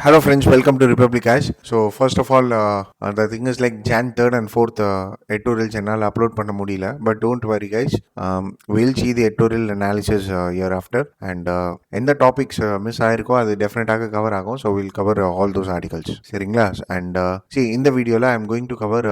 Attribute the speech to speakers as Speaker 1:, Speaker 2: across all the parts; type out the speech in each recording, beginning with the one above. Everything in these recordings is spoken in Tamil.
Speaker 1: Hello friends, welcome to Republic Ash. So first of all, the thing is like Jan 3rd and 4th editorial channel upload பண்ண முடியல. But don't worry guys, we'll see the editorial analysis hereafter. And எந்த டாபிக்ஸ் மிஸ் ஆயிருக்கோ அது டெஃபினட்டாக கவர் ஆகும். So we'll cover all those articles. சரிங்களா? And see, இந்த வீடியோவில் I'm going to cover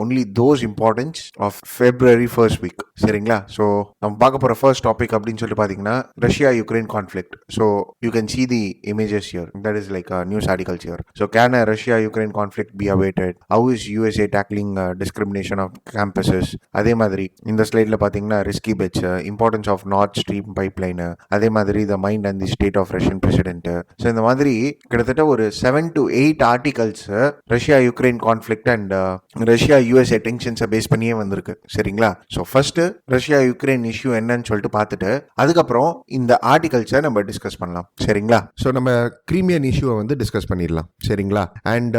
Speaker 1: only those importance of February 1st week. சரிங்களா? So நம்ம பார்க்க போகிற first topic அப்படின்னு சொல்லிட்டு பார்த்தீங்கன்னா Russia-Ukraine conflict. So you can see the images here. That is like news articles here. So can a Russia-Ukraine conflict be abated? How is USA tackling discrimination of campuses? அதே மாதிரி இந்த ஸ்லைட்ல பாத்தீங்கன்னா risky bets, importance of Nord Stream pipeline, அதே மாதிரி the mind and the state of Russian president. So இந்த மாதிரி கிட்டத்தட்ட ஒரு 7 to 8 articles Russia-Ukraine conflict and Russia-USA tensions face பண்ணியே வந்திருக்கு. சரிங்களா? ஸோ ஃபர்ஸ்ட் Russia-Ukraine இஷ்யூ என்னன்னு சொல்லிட்டு பார்த்துட்டு அதுக்கப்புறம் இந்த ஆர்டிகல்ஸை நம்ம டிஸ்கஸ் பண்ணலாம். சரிங்களா? ஸோ நம்ம கிரீமியன் இஷ்யூவை வந்து டிஸ்கஸ் பண்ணிடலாம். சரிங்களா? அண்ட்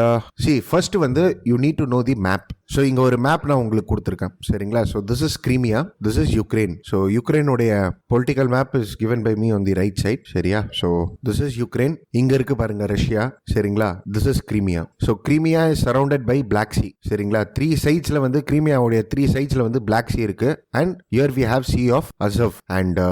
Speaker 1: ஃபர்ஸ்ட் வந்து you need to know the map. So இங்கே ஒரு மேப் நான் உங்களுக்கு கொடுத்துருக்கேன். சரிங்களா? So this is Crimea, this is Ukraine. So யுக்ரைனுடைய political map is given by me on the right side. சரியா? So this is Ukraine. இங்கே இருக்கு பாருங்க ரஷ்யா. சரிங்களா? This is Crimea. So Crimea is surrounded by Black Sea. சரிங்களா? 3 சைட்ஸில் வந்து கிரீமியாவுடைய 3 சைட்ஸில் வந்து பிளாக் சி இருக்கு. And here we have Sea of Azov. And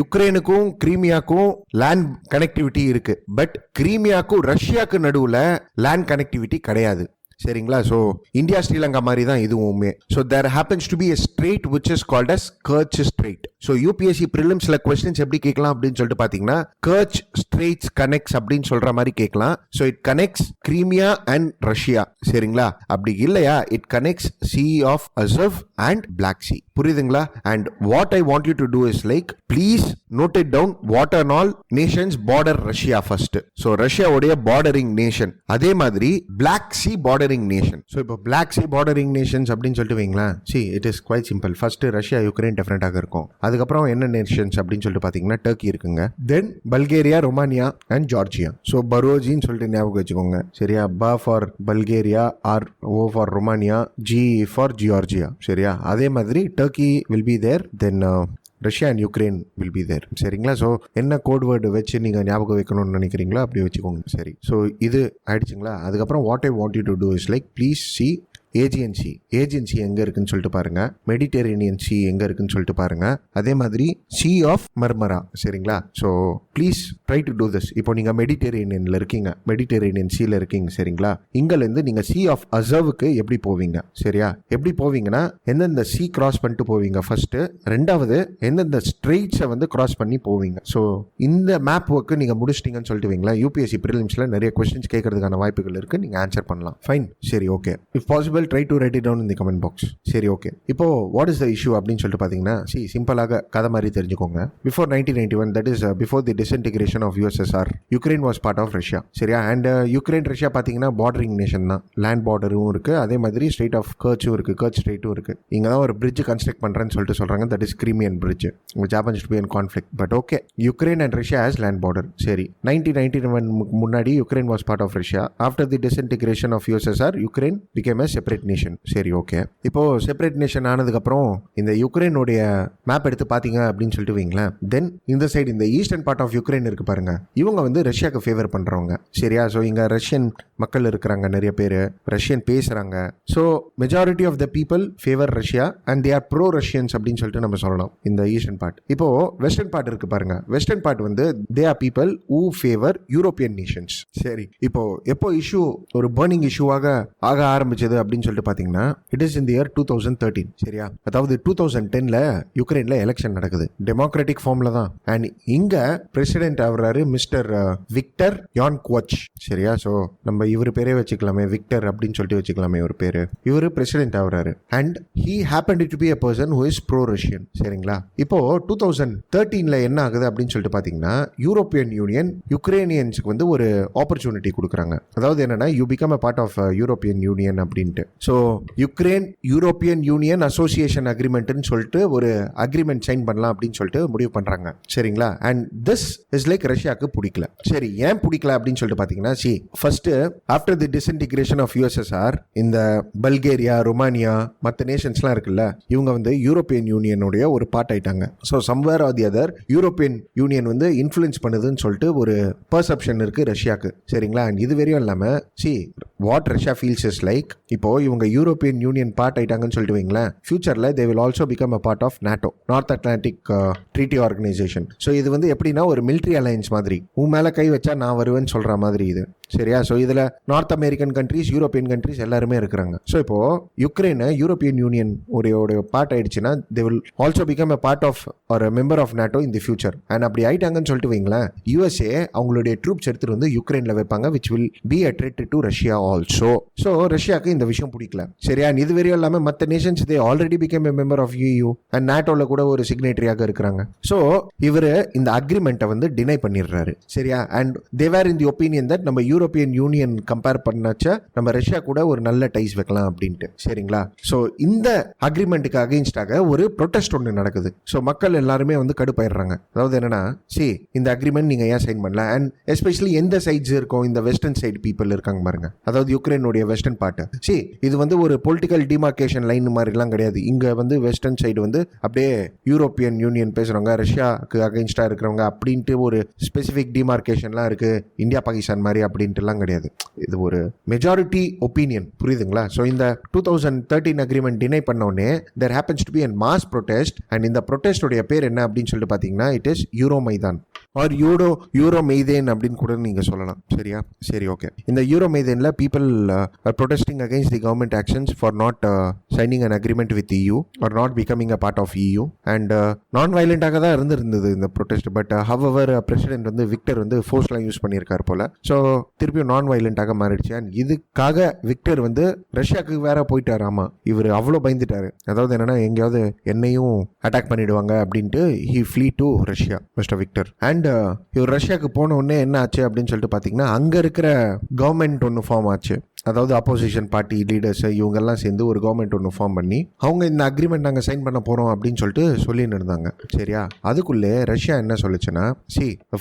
Speaker 1: யுக்ரைனுக்கும் கிரீமியாக்கும் லேண்ட் கனெக்டிவிட்டி இருக்கு. பட் கிரீமியாக்கும் ரஷ்யாவுக்கு நடுவில் லேண்ட் கனெக்டிவிட்டி கிடையாது. சரிங்களா? ஸோ இந்தியா ஸ்ரீலங்கா மாதிரி தான் இதுவுமே. So there happens to be a strait which is called as Kerch strait. So UPSC ப்ரிலிம்ஸ்ல கொஸ்டின்ஸ் எப்படி கேட்கலாம் அப்படின்னு சொல்லிட்டு பார்த்தீங்கன்னா கர்ச் ஸ்ட்ரெயிட்ஸ் கனெக்ட்ஸ் அப்படின்னு சொல்ற மாதிரி கேட்கலாம். So it connects Crimea and Russia. சரிங்களா? அப்படி இல்லையா it connects Sea of Azov and Black Sea. புரியுதுங்களா? And what I want you to do is like please note it down. What are all nations border Russia first. So ரஷ்யாவுடைய பார்டரிங் நேஷன். அதே மாதிரி Black Sea bordering nation. So இப்போ பிளாக் சி பார்டரிங் நேஷன்ஸ் அப்படின்னு சொல்லிட்டு வைங்களேன். See it is quite simple. First Russia Ukraine டெஃபினட்டாக இருக்கும். அதுக்கப்புறம் என்ன நேஷன்ஸ் அப்படின்னு சொல்லிட்டு பார்த்தீங்கன்னா டர்க்கி இருக்குங்க. Then Bulgaria, Romania and Georgia. So பரோஜின்னு சொல்லிட்டு ஞாபகம் வச்சுக்கோங்க. சரியா? B for Bulgaria, R O for Romania, G for Georgia. சரியா? அதே மாதிரி Turkey will be there. Then Russia and Ukraine will be there. சரிங்களா? ஸோ என்ன கோட் வேர்டு வச்சு நீங்கள் ஞாபகம் வைக்கணும்னு நினைக்கிறீங்களோ அப்படி வச்சுக்கோங்க. சரி. ஸோ இது ஆயிடுச்சுங்களா? அதுக்கப்புறம் what I want you to do is like please see Aegean Sea. Aegean Sea எங்கே இருக்குன்னு சொல்லிட்டு பாருங்க. மெடிட்டரேனியன் சி எங்கே இருக்குன்னு சொல்லிட்டு பாருங்க. அதே மாதிரி சி ஆஃப் மர்மரா. சரிங்களா? So please try to do this. இப்போ நீங்கள் மெடிட்டரேனியனில் இருக்கீங்க, மெடிட்டரேனியன் சீல இருக்கீங்க. சரிங்களா? இங்கேருந்து நீங்கள் சி ஆஃப் அசவுக்கு எப்படி போவீங்க? சரியா? எப்படி போவீங்கன்னா எந்தெந்த சி கிராஸ் பண்ணிட்டு போவீங்க ஃபர்ஸ்ட். ரெண்டாவது எந்தெந்த ஸ்ட்ரெயிட்ஸை வந்து கிராஸ் பண்ணி போவீங்க. ஸோ இந்த மேப் ஒர்க்கு நீங்கள் முடிச்சிட்டீங்கன்னு சொல்லிட்டு வைங்களா, யூபிஎஸ்சி ப்ரிலிம்ஸில் நிறைய கொஸ்டின்ஸ் கேட்கறதுக்கான வாய்ப்புகள் இருக்குது. நீங்கள் ஆன்சர் பண்ணலாம். ஃபைன். சரி, okay. If possible try to write it down in the comment box. சரி, ஓகே. இப்போ what is the issue அப்படின்னு சொல்லிட்டு பார்த்தீங்கன்னா சிம்பிளாக கதை மாதிரி தெரிஞ்சுக்கோங்க. Before 1991, that is before the disintegration of USSR, Ukraine was part of Russia. சரியா? அண்ட் யுக்ரைன் ரஷ்யா பார்த்தீங்கன்னா பார்டரிங் நேஷன் தான். லேண்ட் பார்டரும் இருக்கு. அதே மாதிரி ஸ்ட்ரெயிட் ஆஃப் கர்ச்சும் இருக்கு. கர்ச் ஸ்ட்ரெயிட்டும் இருக்கு. இங்கே தான் ஒரு பிரிட்ஜ் கன்ஸ்ட்ரக்ட் பண்ணுறேன்னு சொல்லிட்டு சொல்றாங்க. That is Crimean bridge. Happens to be in conflict. But okay, Ukraine and Russia has land border. சரி. 1991 முன்னாடி Ukraine was part of Russia. After the disintegration of USSR, Ukraine became a separate nation. சரி, ஓகே. இப்போ செப்பரேட் நேஷன் ஆனதுக்கப்புறம் இந்த யுக்ரைனுடைய மேப் எடுத்து பார்த்தீங்க அப்படின்னு சொல்லிட்டு வைங்களேன். தென் இந்த சைடு இந்த ஈஸ்டர்ன் பார்ட் ஆஃப் யுக்ரைன் இருக்கு பாருங்க. இவங்க வந்து ரஷ்யாவுக்கு ஃபேவர் பண்றவங்க. சரியா? ஸோ இங்க ரஷ்யன் மக்கள் இருக்கிறாங்க, நிறைய பேர் ரஷ்யன் பேசுறாங்க. So majority of the people favour Russia and they are pro Russians அப்படின்னு சொல்லிட்டு நம்ம சொல்லலாம் இந்த ஈஸ்டர்ன் பார்ட். இப்போ வெஸ்டர்ன் பார்ட் இருக்கு பாருங்க. வெஸ்டர்ன் பார்ட் வந்து they are people who favour European nations. சரி. இப்போ எப்போ இஷ்யூ ஒரு பர்னிங் இஷ்யூவாக ஆக ஆரம்பிச்சது அப்படின்னு சொல்லிட்டு பாத்தீங்கன்னா it is in the year 2013. சரியா? அதாவது 2010ல யுக்ரைன்ல எலெக்ஷன் நடக்குது. டெமோக்ராட்டிக் ஃபார்ம்ல தான். அண்ட் இங்க பிரசிடென்ட் ஆகுறாரு மிஸ்டர் விக்டர் யான்கோவிச். சரியா? ஸோ நம்ம இவர் பேரே வச்சுக்கலாமே, விக்டர் அப்படின்னு சொல்லிட்டு வச்சுக்கலாமே ஒரு பேரு. இவர் பிரசிடென்ட் ஆகுறாரு. And he happened to be a person who is pro Russian. சரிங்களா? இப்போ 2013ல என்ன ஆகுது அப்படின்னு சொல்லிட்டு பாத்தீங்கன்னா யூரோப்பியன் யூனியன் யுக்ரைனியன்ஸுக்கு வந்து ஒரு ஆப்பர்ச்சுனிட்டி கொடுக்குறாங்க. அதாவது என்னன்னா you become a part of European Union அப்படின்ட்டு. So Ukraine European Union association அக்ரிமெண்ட்னு சொல்லிட்டு ஒரு அக்ரிமெண்ட் சைன் பண்ணலாம் அப்படின்னு சொல்லிட்டு முடிவு பண்றாங்க. சரிங்களா? அண்ட் திஸ் இஸ் லைக் ரஷ்யாவுக்கு பிடிக்கல. சரி, ஏன் பிடிக்கல அப்படின்னு சொல்லிட்டு பாத்தீங்கன்னா first after the disintegration of USSR இந்த பல்கேரியா, ரொமானியா, மற்ற நேஷன்ஸ்லாம் இருக்குல்ல, இவங்க வந்து யூரோப்பியன் யூனியனுடைய ஒரு பார்ட் ஆயிட்டாங்க. So somewhere or the other European union வந்து இன்ஃப்ளூயன்ஸ் பண்ணுதுன்னு சொல்லிட்டு ஒரு பர்செப்ஷன் இருக்கு ரஷ்யாவுக்கு. சரிங்களா? அண்ட் இது வரையும் இல்லாமல் what Russia feels is like, இப்போ இவங்க யூரோப்பியன் யூனியன் பார்ட் ஆயிட்டாங்கன்னு சொல்லிட்டு வைங்களேன், ஃபியூச்சரில் they will also become a part of NATO, north Atlantic treaty organisation. So இது வந்து எப்படின்னா ஒரு மிலிட்ரி அலையன்ஸ் மாதிரி, உன் மேலே கை வச்சா நான் வருவேன்னு சொல்கிற மாதிரி இது. சரியா? ஸோ இதில் North American countries, European countries எல்லாருமே இருக்கிறாங்க. ஸோ இப்போ யுக்ரைனை யூரோப்பியன் யூனியன் ஒரு பார்ட் ஆயிடுச்சுன்னா they will also become a part of ஒரு member of NATO in the future. And அப்படி ஆயிட்டாங்கன்னு சொல்லிட்டு வைங்களேன், யூஎஸ்ஏ அவங்களுடைய ட்ரூப்ஸ் எடுத்துட்டு வந்து யுக்ரைனில் வைப்பாங்க, which will be a threat to Russia also. So ரஷ்யாவுக்கு இந்த விஷயம் பிடிக்கல. சரியா? இது வரையும் இல்லாமல் மற்ற nations they already become a member of EU and நாட்டோவில் கூட ஒரு சிக்னேட்டரியாக இருக்கிறாங்க. ஸோ இவர் இந்த அக்ரிமெண்ட்டை வந்து டினை பண்ணிடுறாரு. சரியா? And they were in the opinion that நம்ம யூரோப்பியன் யூனியன் கம்பேர் பண்ணாச்சா நம்ம ரஷ்யா கூட ஒரு நல்ல டைஸ் வைக்கலாம் அப்படின்ட்டு. சரிங்களா? ஸோ இந்த அக்ரிமெண்ட்டுக்கு அகெயின்ஸ்டாக ஒரு ப்ரொட்டஸ்ட் ஒன்று நடக்குது. ஸோ மக்கள் எல்லாருமே வந்து கடுப்பாயிடுறாங்க. அதாவது என்னன்னா, இந்த அக்ரிமெண்ட் நீங்க ஏன் சைன் பண்ணல, அண்ட் எஸ்பெஷலி எந்த சைட்ஸ் இருக்கும், இந்த வெஸ்டர்ன் சைடு பீப்புள் இருக்காங்க பாருங்க, அதாவது யுக்ரைனுடைய வெஸ்டர்ன் பார்ட். இது வந்து ஒரு பொலிட்டிக்கல் டிமார்கேஷன் லைன் மாதிரிலாம் கிடையாது. இங்க வந்து வெஸ்டர்ன் சைடு வந்து அப்படியே யூரோப்பியன் யூனியன் பேசுறவங்க, ரஷ்யாவுக்கு அகெயின்ஸ்டா இருக்கிறவங்க அப்படின்ட்டு ஒரு ஸ்பெசிபிக் டிமார்கேஷன்லாம் இருக்கு, இந்தியா பாகிஸ்தான் மாதிரி அப்படின்ட்டுலாம் கிடையாது. இது ஒரு மெஜாரிட்டி ஒப்பீனியன். புரியுதுங்களா? ஸோ இந்த 2013 அக்ரிமெண்ட் டினை பண்ண உடனே there happens to be an mass protest. And இந்த ப்ரொடெஸ்டோடைய பேர் என்ன அப்படின்னு சொல்லிட்டு பார்த்தீங்கன்னா, it is Euro Maidan or Euro Maidan அப்படின்னு கூட நீங்க சொல்லலாம். சரியா? சரி, ஓகே. இந்த யூரோ மெய்தேன்ல people are protesting against the government actions for not signing an agreement with EU or not becoming a part of EU. And நான் வயலண்டாக தான் இருந்தது இந்த ப்ரொடெஸ்ட். பட் ஹவவர் பிரசிடென்ட் வந்து விக்டர் வந்து ஃபோர்ஸ்லாம் யூஸ் பண்ணியிருக்காரு போல. ஸோ திருப்பியும் நான் வயலண்டாக மாறிடுச்சு. அண்ட் இதுக்காக விக்டர் வந்து ரஷ்யாவுக்கு வேற போயிட்டாரு. ஆமா, இவர் அவ்வளோ பயந்துட்டாரு. அதாவது என்னன்னா, எங்கேயாவது என்னையும் அட்டாக் பண்ணிடுவாங்க அப்படின்ட்டு he flea to Russia, mister Victor. And இவர் ரஷ்யாவுக்கு போன உடனே என்ன ஆச்சு அப்படின்னு சொல்லிட்டு பார்த்தீங்கன்னா, அங்கே இருக்கிற கவர்மெண்ட் ஒன்று ஃபார்ம் ஆச்சு. அதாவது அப்போசிஷன் பார்ட்டி லீடர்ஸ் இவங்கெல்லாம் சேர்ந்து ஒரு கவர்மெண்ட் ஒன்று ஃபார்ம் பண்ணி அவங்க இந்த அக்ரிமெண்ட் நாங்கள் சைன் பண்ண போகிறோம் அப்படின்னு சொல்லிட்டு சொல்லின்னு இருந்தாங்க. சரியா? அதுக்குள்ளே ரஷ்யா என்ன சொல்லுச்சுன்னா,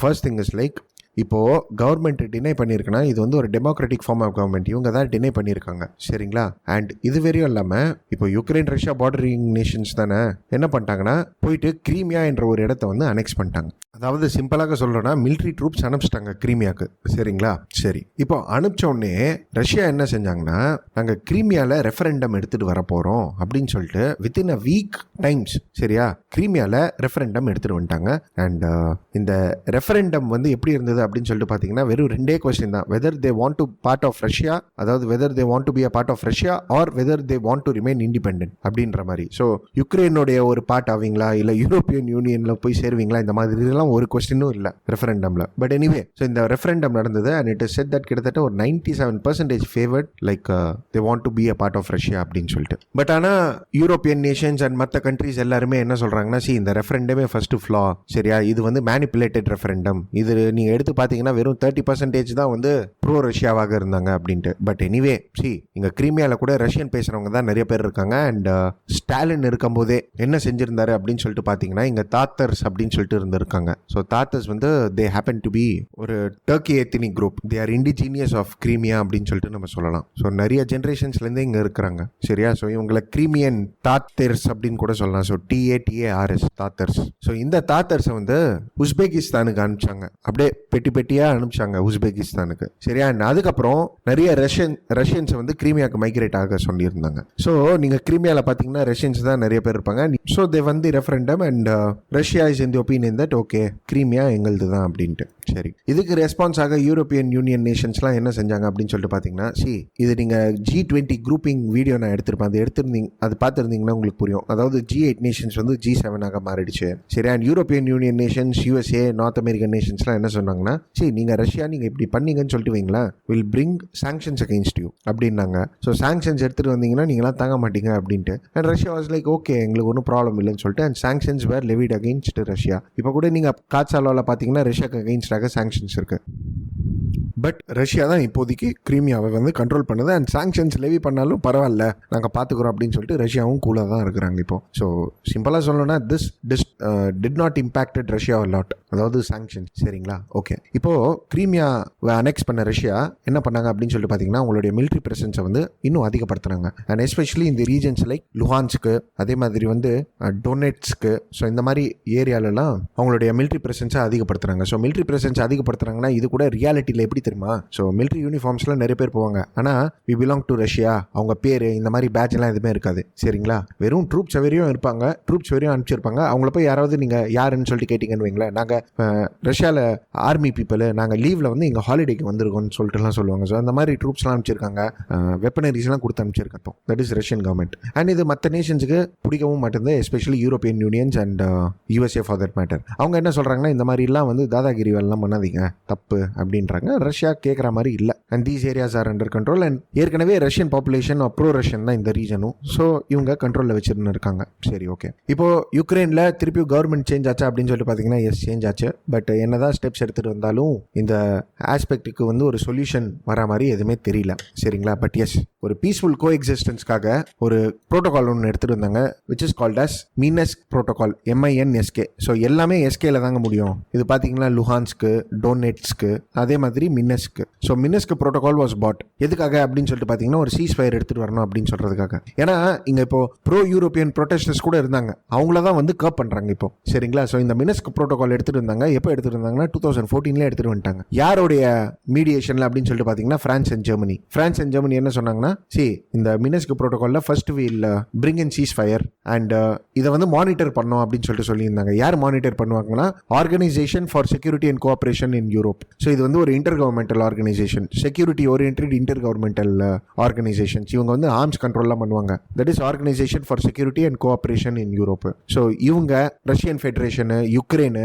Speaker 1: ஃபர்ஸ்ட் திங் இஸ் லைக், இப்போ கவர்மெண்ட் டினை பண்ணியிருக்குன்னா இது வந்து ஒரு டெமோக்ராட்டிக் ஃபார்ம் ஆஃப் கவர்மெண்ட், இவங்க தான் டினை பண்ணியிருக்காங்க. சரிங்களா? அண்ட் இது வரையும் இல்லாமல் இப்போ யுக்ரைன் ரஷ்யா பார்டரிங் நேஷன்ஸ் தானே என்ன பண்ணிட்டாங்கன்னா, போயிட்டு கிரீமியா என்ற ஒரு இடத்த வந்து அனெக்ஸ் பண்ணிட்டாங்க. அதாவது சிம்பிளாக சொல்றேன்னா, மிலிட்ரி ட்ரூப்ஸ் அனுப்பிச்சிட்டாங்க கிரீமியாவுக்கு. சரிங்களா? சரி, இப்போ அனுப்பிச்ச உடனே ரஷ்யா என்ன செஞ்சாங்கன்னா, நாங்கள் கிரீமியாவில் ரெஃபரெண்டம் எடுத்துட்டு வர போகிறோம் அப்படின்னு சொல்லிட்டு வித்தின் அ வீக் டைம்ஸ், சரியா, கிரீமியாவில் ரெஃபரெண்டம் எடுத்துட்டு வந்துட்டாங்க. அண்ட் இந்த ரெஃபரெண்டம் வந்து எப்படி இருந்தது அப்படின்னு சொல்லிட்டு பார்த்தீங்கன்னா, வெறும் 2 கொஸ்டின் தான். Whether they want to part of Russia, அதாவது whether they want to be a part of Russia or whether they want to remain independent அப்படின்ற மாதிரி. ஸோ யுக்ரைனுடைய ஒரு பார்ட் ஆவீங்களா இல்லை யூரோப்பியன் யூனியனில் போய் சேருவீங்களா, இந்த மாதிரி இதெல்லாம் ஒரு கொஸ்டினும் இல்லை ரெஃபரெண்டம்ல. பட் எனிவே, ஸோ இந்த ரெஃபரெண்டம் நடந்தது. And it is said that கிட்டத்தட்ட ஒரு 97% favoured like they want to be a part of Russia அப்படின்னு சொல்லிட்டு. பட் ஆனால் யூரோப்பியன் நேஷன்ஸ் அண்ட் மற்ற கண்ட்ரீஸ் எல்லாருமே என்ன சொல்றாங்கன்னா, இந்த ரெஃபரெண்டமே ஃபர்ஸ்ட் ஃப்ளா, சரியா, இது வந்து மேனிப்புலேட்டட் ரெஃபரெண்டம், இது நீங்க எடுத்து பார்த்தீங்கன்னா வெறும் 30% தான் வந்து ப்ரோ ரஷ்யாவாக இருந்தாங்க அப்படின்ட்டு. பட் எனிவே, இங்க கிரீமியாவில் கூட ரஷ்யன் பேசுறவங்க தான் நிறைய பேர் இருக்காங்க. அண்ட் ஸ்டாலின் இருக்கும்போதே என்ன செஞ்சிருந்தாரு அப்படின்னு சொல்லிட்டு பார்த்தீங்கன்னா, இங்க தாத்தர்ஸ் அப்படின்னு சொல்லிட்டு இருந்திருக்காங்க. ஸோ தாத்தர்ஸ் வந்து தே ஹேப்பன் டு பி ஒரு Turkey ethnic group, they are indigenous of Crimea அப்படின்னு சொல்லிட்டு நம்ம சொல்லலாம். ஸோ நிறைய ஜென்ரேஷன்ஸ்லேருந்து இங்கே இருக்கிறாங்க. சரியா? ஸோ இவங்களை கிரீமியன் தாத்தர்ஸ் அப்படின்னு கூட சொல்லலாம். So TATARS தாத்தர்ஸ். ஸோ இந்த தாத்தர்ஸை வந்து உஸ்பெகிஸ்தானுக்கு அனுப்பிச்சாங்க. அப்படியே பெட்டி பெட்டியாக அனுப்பிச்சாங்க உஸ்பெகிஸ்தானுக்கு. சரியா? அதுக்கப்புறம் நிறைய ரஷ்யன்ஸை வந்து கிரீமியாவுக்கு மைக்ரேட் ஆக சொல்லியிருந்தாங்க. ஸோ நீங்கள் கிரீமியாவில் பார்த்தீங்கன்னா ரஷ்யன்ஸ் தான் நிறைய பேர் இருப்பாங்க. ஸோ தே வந்து referendum and Russia is in the opinion that okay Crimea எங்களுது தான் அப்படின்ட்டு. சரி, இதுக்கு ரெஸ்பான்ஸ் ஆக யூரோப்பியன் யூனியன் நேஷன்ஸ்லாம் என்ன செஞ்சாங்க அப்படின்னு சொல்லிட்டு பார்த்தீங்கன்னா, இது நீங்கள் G20 குரூப்பிங் வீடியோ நான் எடுத்திருப்பேன், அது பார்த்துருந்தீங்கன்னா உங்களுக்கு புரியும். அதாவது G8 நேஷன்ஸ் வந்து G7 மாறிடுச்சு. சரி, and European union nations, USA, North American நேஷன்ஸ்லாம் என்ன சொன்னாங்கன்னா, நீங்கள் ரஷ்யா நீங்கள் இப்படி பண்ணீங்கன்னு சொல்லிட்டு வைங்களா, will bring sanctions against you அப்படின்னாங்க. ஸோ சாங்ஷன்ஸ் எடுத்துகிட்டு வந்தீங்கன்னா நீங்களாம் தாங்க மாட்டீங்க அப்படின்ட்டு. And Russia was like okay எங்களுக்கு ஒன்றும் ப்ராப்ளம் இல்லைன்னு சொல்லிட்டு, and sanctions were levied against Russia. இப்போ கூட நீங்கள் காட்சாலாவில் பார்த்தீங்கன்னா ரஷ்யாவுக்கு அகெயின்ஸ்டாக சாங்ஷன்ஸ் இருக்கு. பட் ரஷ்யா தான் இப்போதைக்கு கிரீமியாவை வந்து கண்ட்ரோல் பண்ணுது. அண்ட் சாங்ஷன்ஸ் லெவி பண்ணாலும் பரவாயில்ல, நாங்கள் பார்த்துக்குறோம் அப்படின்னு சொல்லிட்டு ரஷ்யாவும் கூலாக தான் இருக்கிறாங்க இப்போ. ஸோ சிம்பிளாக சொல்லணும்னா this did not impacted Russia lot, அதாவது சாங்ஷன்ஸ். சரிங்களா? ஓகே. இப்போது கிரீமியாவை அனெக்ஸ் பண்ண ரஷ்யா என்ன பண்ணாங்க அப்படின்னு சொல்லிட்டு பார்த்தீங்கன்னா அவங்களுடைய மிலிட்ரி பிரசன்ஸை வந்து இன்னும் அதிகப்படுத்துறாங்க. அண்ட் எஸ்பெஷலி இந்த ரீஜன்ஸ் லைக் லுஹான்ஸ்க்கு, அதே மாதிரி வந்து டொனெட்ஸ்க்கு, ஸோ இந்த மாதிரி ஏரியாலலாம் அவங்களுடைய மிலிட்ரி பிரசன்ஸை அதிகப்படுத்துறாங்க. ஸோ மிலிட்ரி பிரசன்ஸ் அதிகப்படுத்துறாங்கன்னா இது கூட ரியாலிட்டியில் எப்படி தெரியுமா? ஸோ மிலிட்ரி யூனிஃபார்ம்ஸ்லாம் நிறைய பேர் போவாங்க, ஆனால் வி பிலாங் டு ரஷ்யா, அவங்க பேர் இந்த மாதிரி பேட்ச்லாம் எதுவுமே இருக்காது. சரிங்களா? வெறும் ட்ரூப்ஸ் வரையும் இருப்பாங்க, ட்ரூப்ஸ் வரையும் அனுப்பிச்சிருப்பாங்க. அவங்கள போய் யாராவது நீங்கள் யாருன்னு சொல்லிட்டு கேட்டிங்கன்னு வைங்களேன், நாங்கள் ரஷ்யாவில் ஆர்மி பீப்புள், நாங்கள் லீவில் வந்து இங்கே ஹாலிடேக்கு வந்திருக்கோம்னு சொல்லிட்டுலாம் சொல்லுவாங்க. ஸோ அந்த மாதிரி ட்ரூப்ஸ்லாம் அனுப்பிச்சிருக்காங்க, வெப்பனரிஸ்லாம் கொடுத்து அனுப்பிச்சிருக்கோம். That is Russian government. And இது மற்ற நேஷன்ஸுக்கு பிடிக்கவும் மாட்டேங்குது, especially European Unions and USA for that matter. அவங்க என்ன சொல்கிறாங்கன்னா இந்த மாதிரிலாம் வந்து தாதாகிரி வேலைலாம் பண்ணாதீங்க, தப்பு அப்படின்றாங்க. ரஷ்யா கேட்குற மாதிரி இல்லை. And these areas are under control. And ஏற்கனவே ரஷ்யன் பாப்புலேஷன் ப்ரோ ரஷ்யன் தான் இந்த ரீஜனும். ஸோ இவங்க கண்ட்ரோலில் வச்சுருந்து இருக்காங்க. சரி, ஓகே. இப்போ யுக்ரைனில் திருப்பி கவர்மெண்ட் சேஞ்ச் ஆச்சா அப்படின்னு சொல்லி பார்த்தீங்கன்னா எஸ், சேஞ்ச் ஆச்சு. பட் என்னதான் ஸ்டெப்ஸ் எடுத்துகிட்டு வந்தாலும் இந்த ஆஸ்பெக்ட்டுக்கு வந்து ஒரு சொல்யூஷன் வர மாதிரி எதுவுமே தெரியல. சரிங்களா? பட் எஸ், ஒரு பீஸ்ஃபுல் கோ எக்ஸிஸ்டன்ஸ்க்காக ஒரு ப்ரோட்டோகால் ஒன்று எடுத்துகிட்டு வந்தாங்க, which is called as Minsk protocol, MINSK. So எல்லாமே எஸ்கேல தாங்க முடியும். இது பார்த்தீங்கன்னா லுஹான்ஸ்க்கு, டோனெட்ஸ்க்கு, அதே மாதிரி மினஸ்க்கு. ஸோ மினஸ்க் ப்ரோட்டோகால் வாஸ் பாட். எதுக்காக அப்படின்னு சொல்லிட்டு பார்த்தீங்கன்னா ஒரு சீஸ் ஃபயர் எடுத்துகிட்டு வரணும் அப்படின்னு சொல்கிறதுக்காக. ஏன்னா இங்கே இப்போ ப்ரோ யூரோப்பியன் ப்ரொடெஸ்டர்ஸ் கூட இருந்தாங்க, அவங்கள தான் வந்து கர்ப் பண்ணுறாங்க இப்போ. சரிங்களா? ஸோ இந்த மினஸ்க் ப்ரோட்டோகால் எடுத்துகிட்டு வந்தாங்க. எப்போ எடுத்துகிட்டு வந்தாங்கன்னா 2014 எடுத்துகிட்டு வந்துட்டாங்க. யாருடைய மீடியேஷனில் அப்படின்னு சொல்லிட்டு பார்த்தீங்கன்னா France and Germany. France and Germany என்ன சொன்னாங்கன்னா, இந்த மினஸ்க் ப்ரோட்டோகாலில் first we'll bring in ceasefire and இதை வந்து மானிட்டர் பண்ணோம் அப்படின்னு சொல்லிட்டு சொல்லியிருந்தாங்க. யார் மானிட்டர் பண்ணுவாங்கன்னா organisation for security and cooperation in Europe. So இது வந்து ஒரு inter governmental organisation, security oriented inter governmental organisations. இவங்க வந்து ஆர்ம்ஸ் கண்ட்ரோல்லாம் பண்ணுவாங்க. That is organisation for security and cooperation in Europe. So இவங்க ரஷ்யன் ஃபெடரேஷனு, யுக்ரைனு,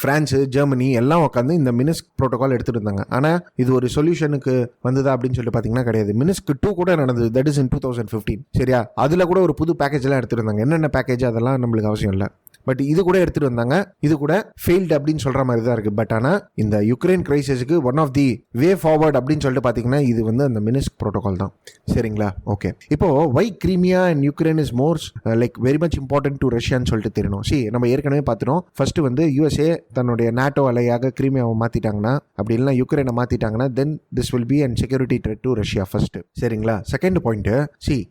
Speaker 1: பிரான்ஸ், ஜெர்மனி எல்லாம் உட்காந்து இந்த மினிஸ்க் ப்ரோட்டோகால் எடுத்துட்டு இருந்தாங்க. ஆனால் இது ஒரு சொல்யூஷனுக்கு வந்ததா அப்படின்னு சொல்லி பார்த்தீங்கன்னா கிடையாது. மினிஸ்க் 2 கூட நடந்தது, தட் இஸ் இன் 2015. சரியா? அதில் கூட ஒரு புது பேக்கேஜ்லாம் எடுத்துட்டு இருந்தாங்க. என்னென்ன பேக்கேஜ் அதெல்லாம் நம்மளுக்கு அவசியம் இல்லை. பட் இது கூட எடுத்துட்டு வந்தாங்க, இது கூட ஃபெயில்டு அப்படின்னு சொல்ற மாதிரி தான் இருக்கு. பட் ஆனால் இந்த யுக்ரைன் கிரைசிஸுக்கு one of the way forward அப்படின்னு சொல்லிட்டு பார்த்தீங்கன்னா இது வந்து அந்த மினிஸ்க் ப்ரோட்டோகால் தான். சரிங்களா? ஓகே. இப்போ why Crimea and Ukraine is more like very much important to ரஷ்யான்னு சொல்லிட்டு தெரியணும். நம்ம ஏற்கனவே பார்த்துட்டோம். ஃபர்ஸ்ட் வந்து யூஎஸ்ஏ தன்னுடைய நாட்டோ அலையாக கிரீமியாவை மாற்றிட்டாங்கன்னா, அப்படி இல்லைனா யுக்ரைனை மாற்றிட்டாங்கன்னா, then this will be an security threat to Russia first. சரிங்களா? செகண்ட் பாயிண்ட்,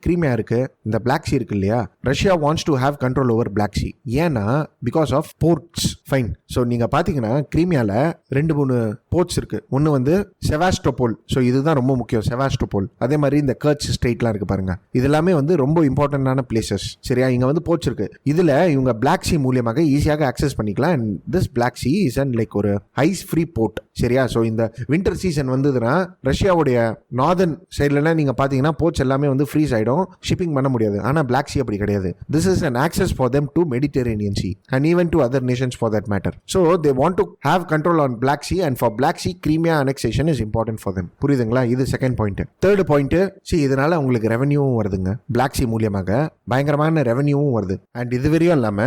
Speaker 1: கிரீமியா இருக்கு, இந்த பிளாக் சி இருக்கு இல்லையா, Russia wants to have control over Black Sea. ஏன்னா because of ports. Fine. So நீங்கள் பார்த்தீங்கன்னா கிரீமியாவில் 2-3 போர்ட்ஸ் இருக்கு. ஒன்று வந்து செவாஸ்டோபோல். ஸோ இதுதான் ரொம்ப முக்கியம், செவாஸ்டோபோல். அதே மாதிரி இந்த கர்ச் ஸ்டேட்லாம் இருக்கு பாருங்க, இது எல்லாமே வந்து ரொம்ப இம்பார்ட்டன்டான பிளேசஸ். சரியா? இங்கே வந்து போர்ட்ஸ் இருக்கு. இதில் இவங்க பிளாக் சி மூலியமாக ஈஸியாக ஆக்சஸ் பண்ணிக்கலாம். And this Black Sea is and like ஒரு ஐஸ் ஃப்ரீ போர்ட். சரியா? ஸோ இந்த வின்டர் சீசன் வந்ததுன்னா ரஷ்யாவுடைய நார்தர்ன் சைட்லலாம் நீங்கள் பார்த்தீங்கன்னா போர்ட்ஸ் எல்லாமே வந்து ஃப்ரீஸ் ஆகிடும், ஷிப்பிங் பண்ண முடியாது. ஆனால் பிளாக் சி அப்படி கிடையாது. This is an access for them to Mediterranean Sea and even to other nations for that matter. So they want to have control on Black Sea, and for Black Sea Crimea annexation is important for them. புரியுதுங்களா? இது செகண்ட் பாயிண்ட். தேர்ட் பாயிண்ட், இதனால உங்களுக்கு ரெவென்யூவும் வருதுங்க. Black Sea மூலமாக பயங்கரமான ரெவென்யூவும் வருது. அண்ட் இது வரையும் இல்லாம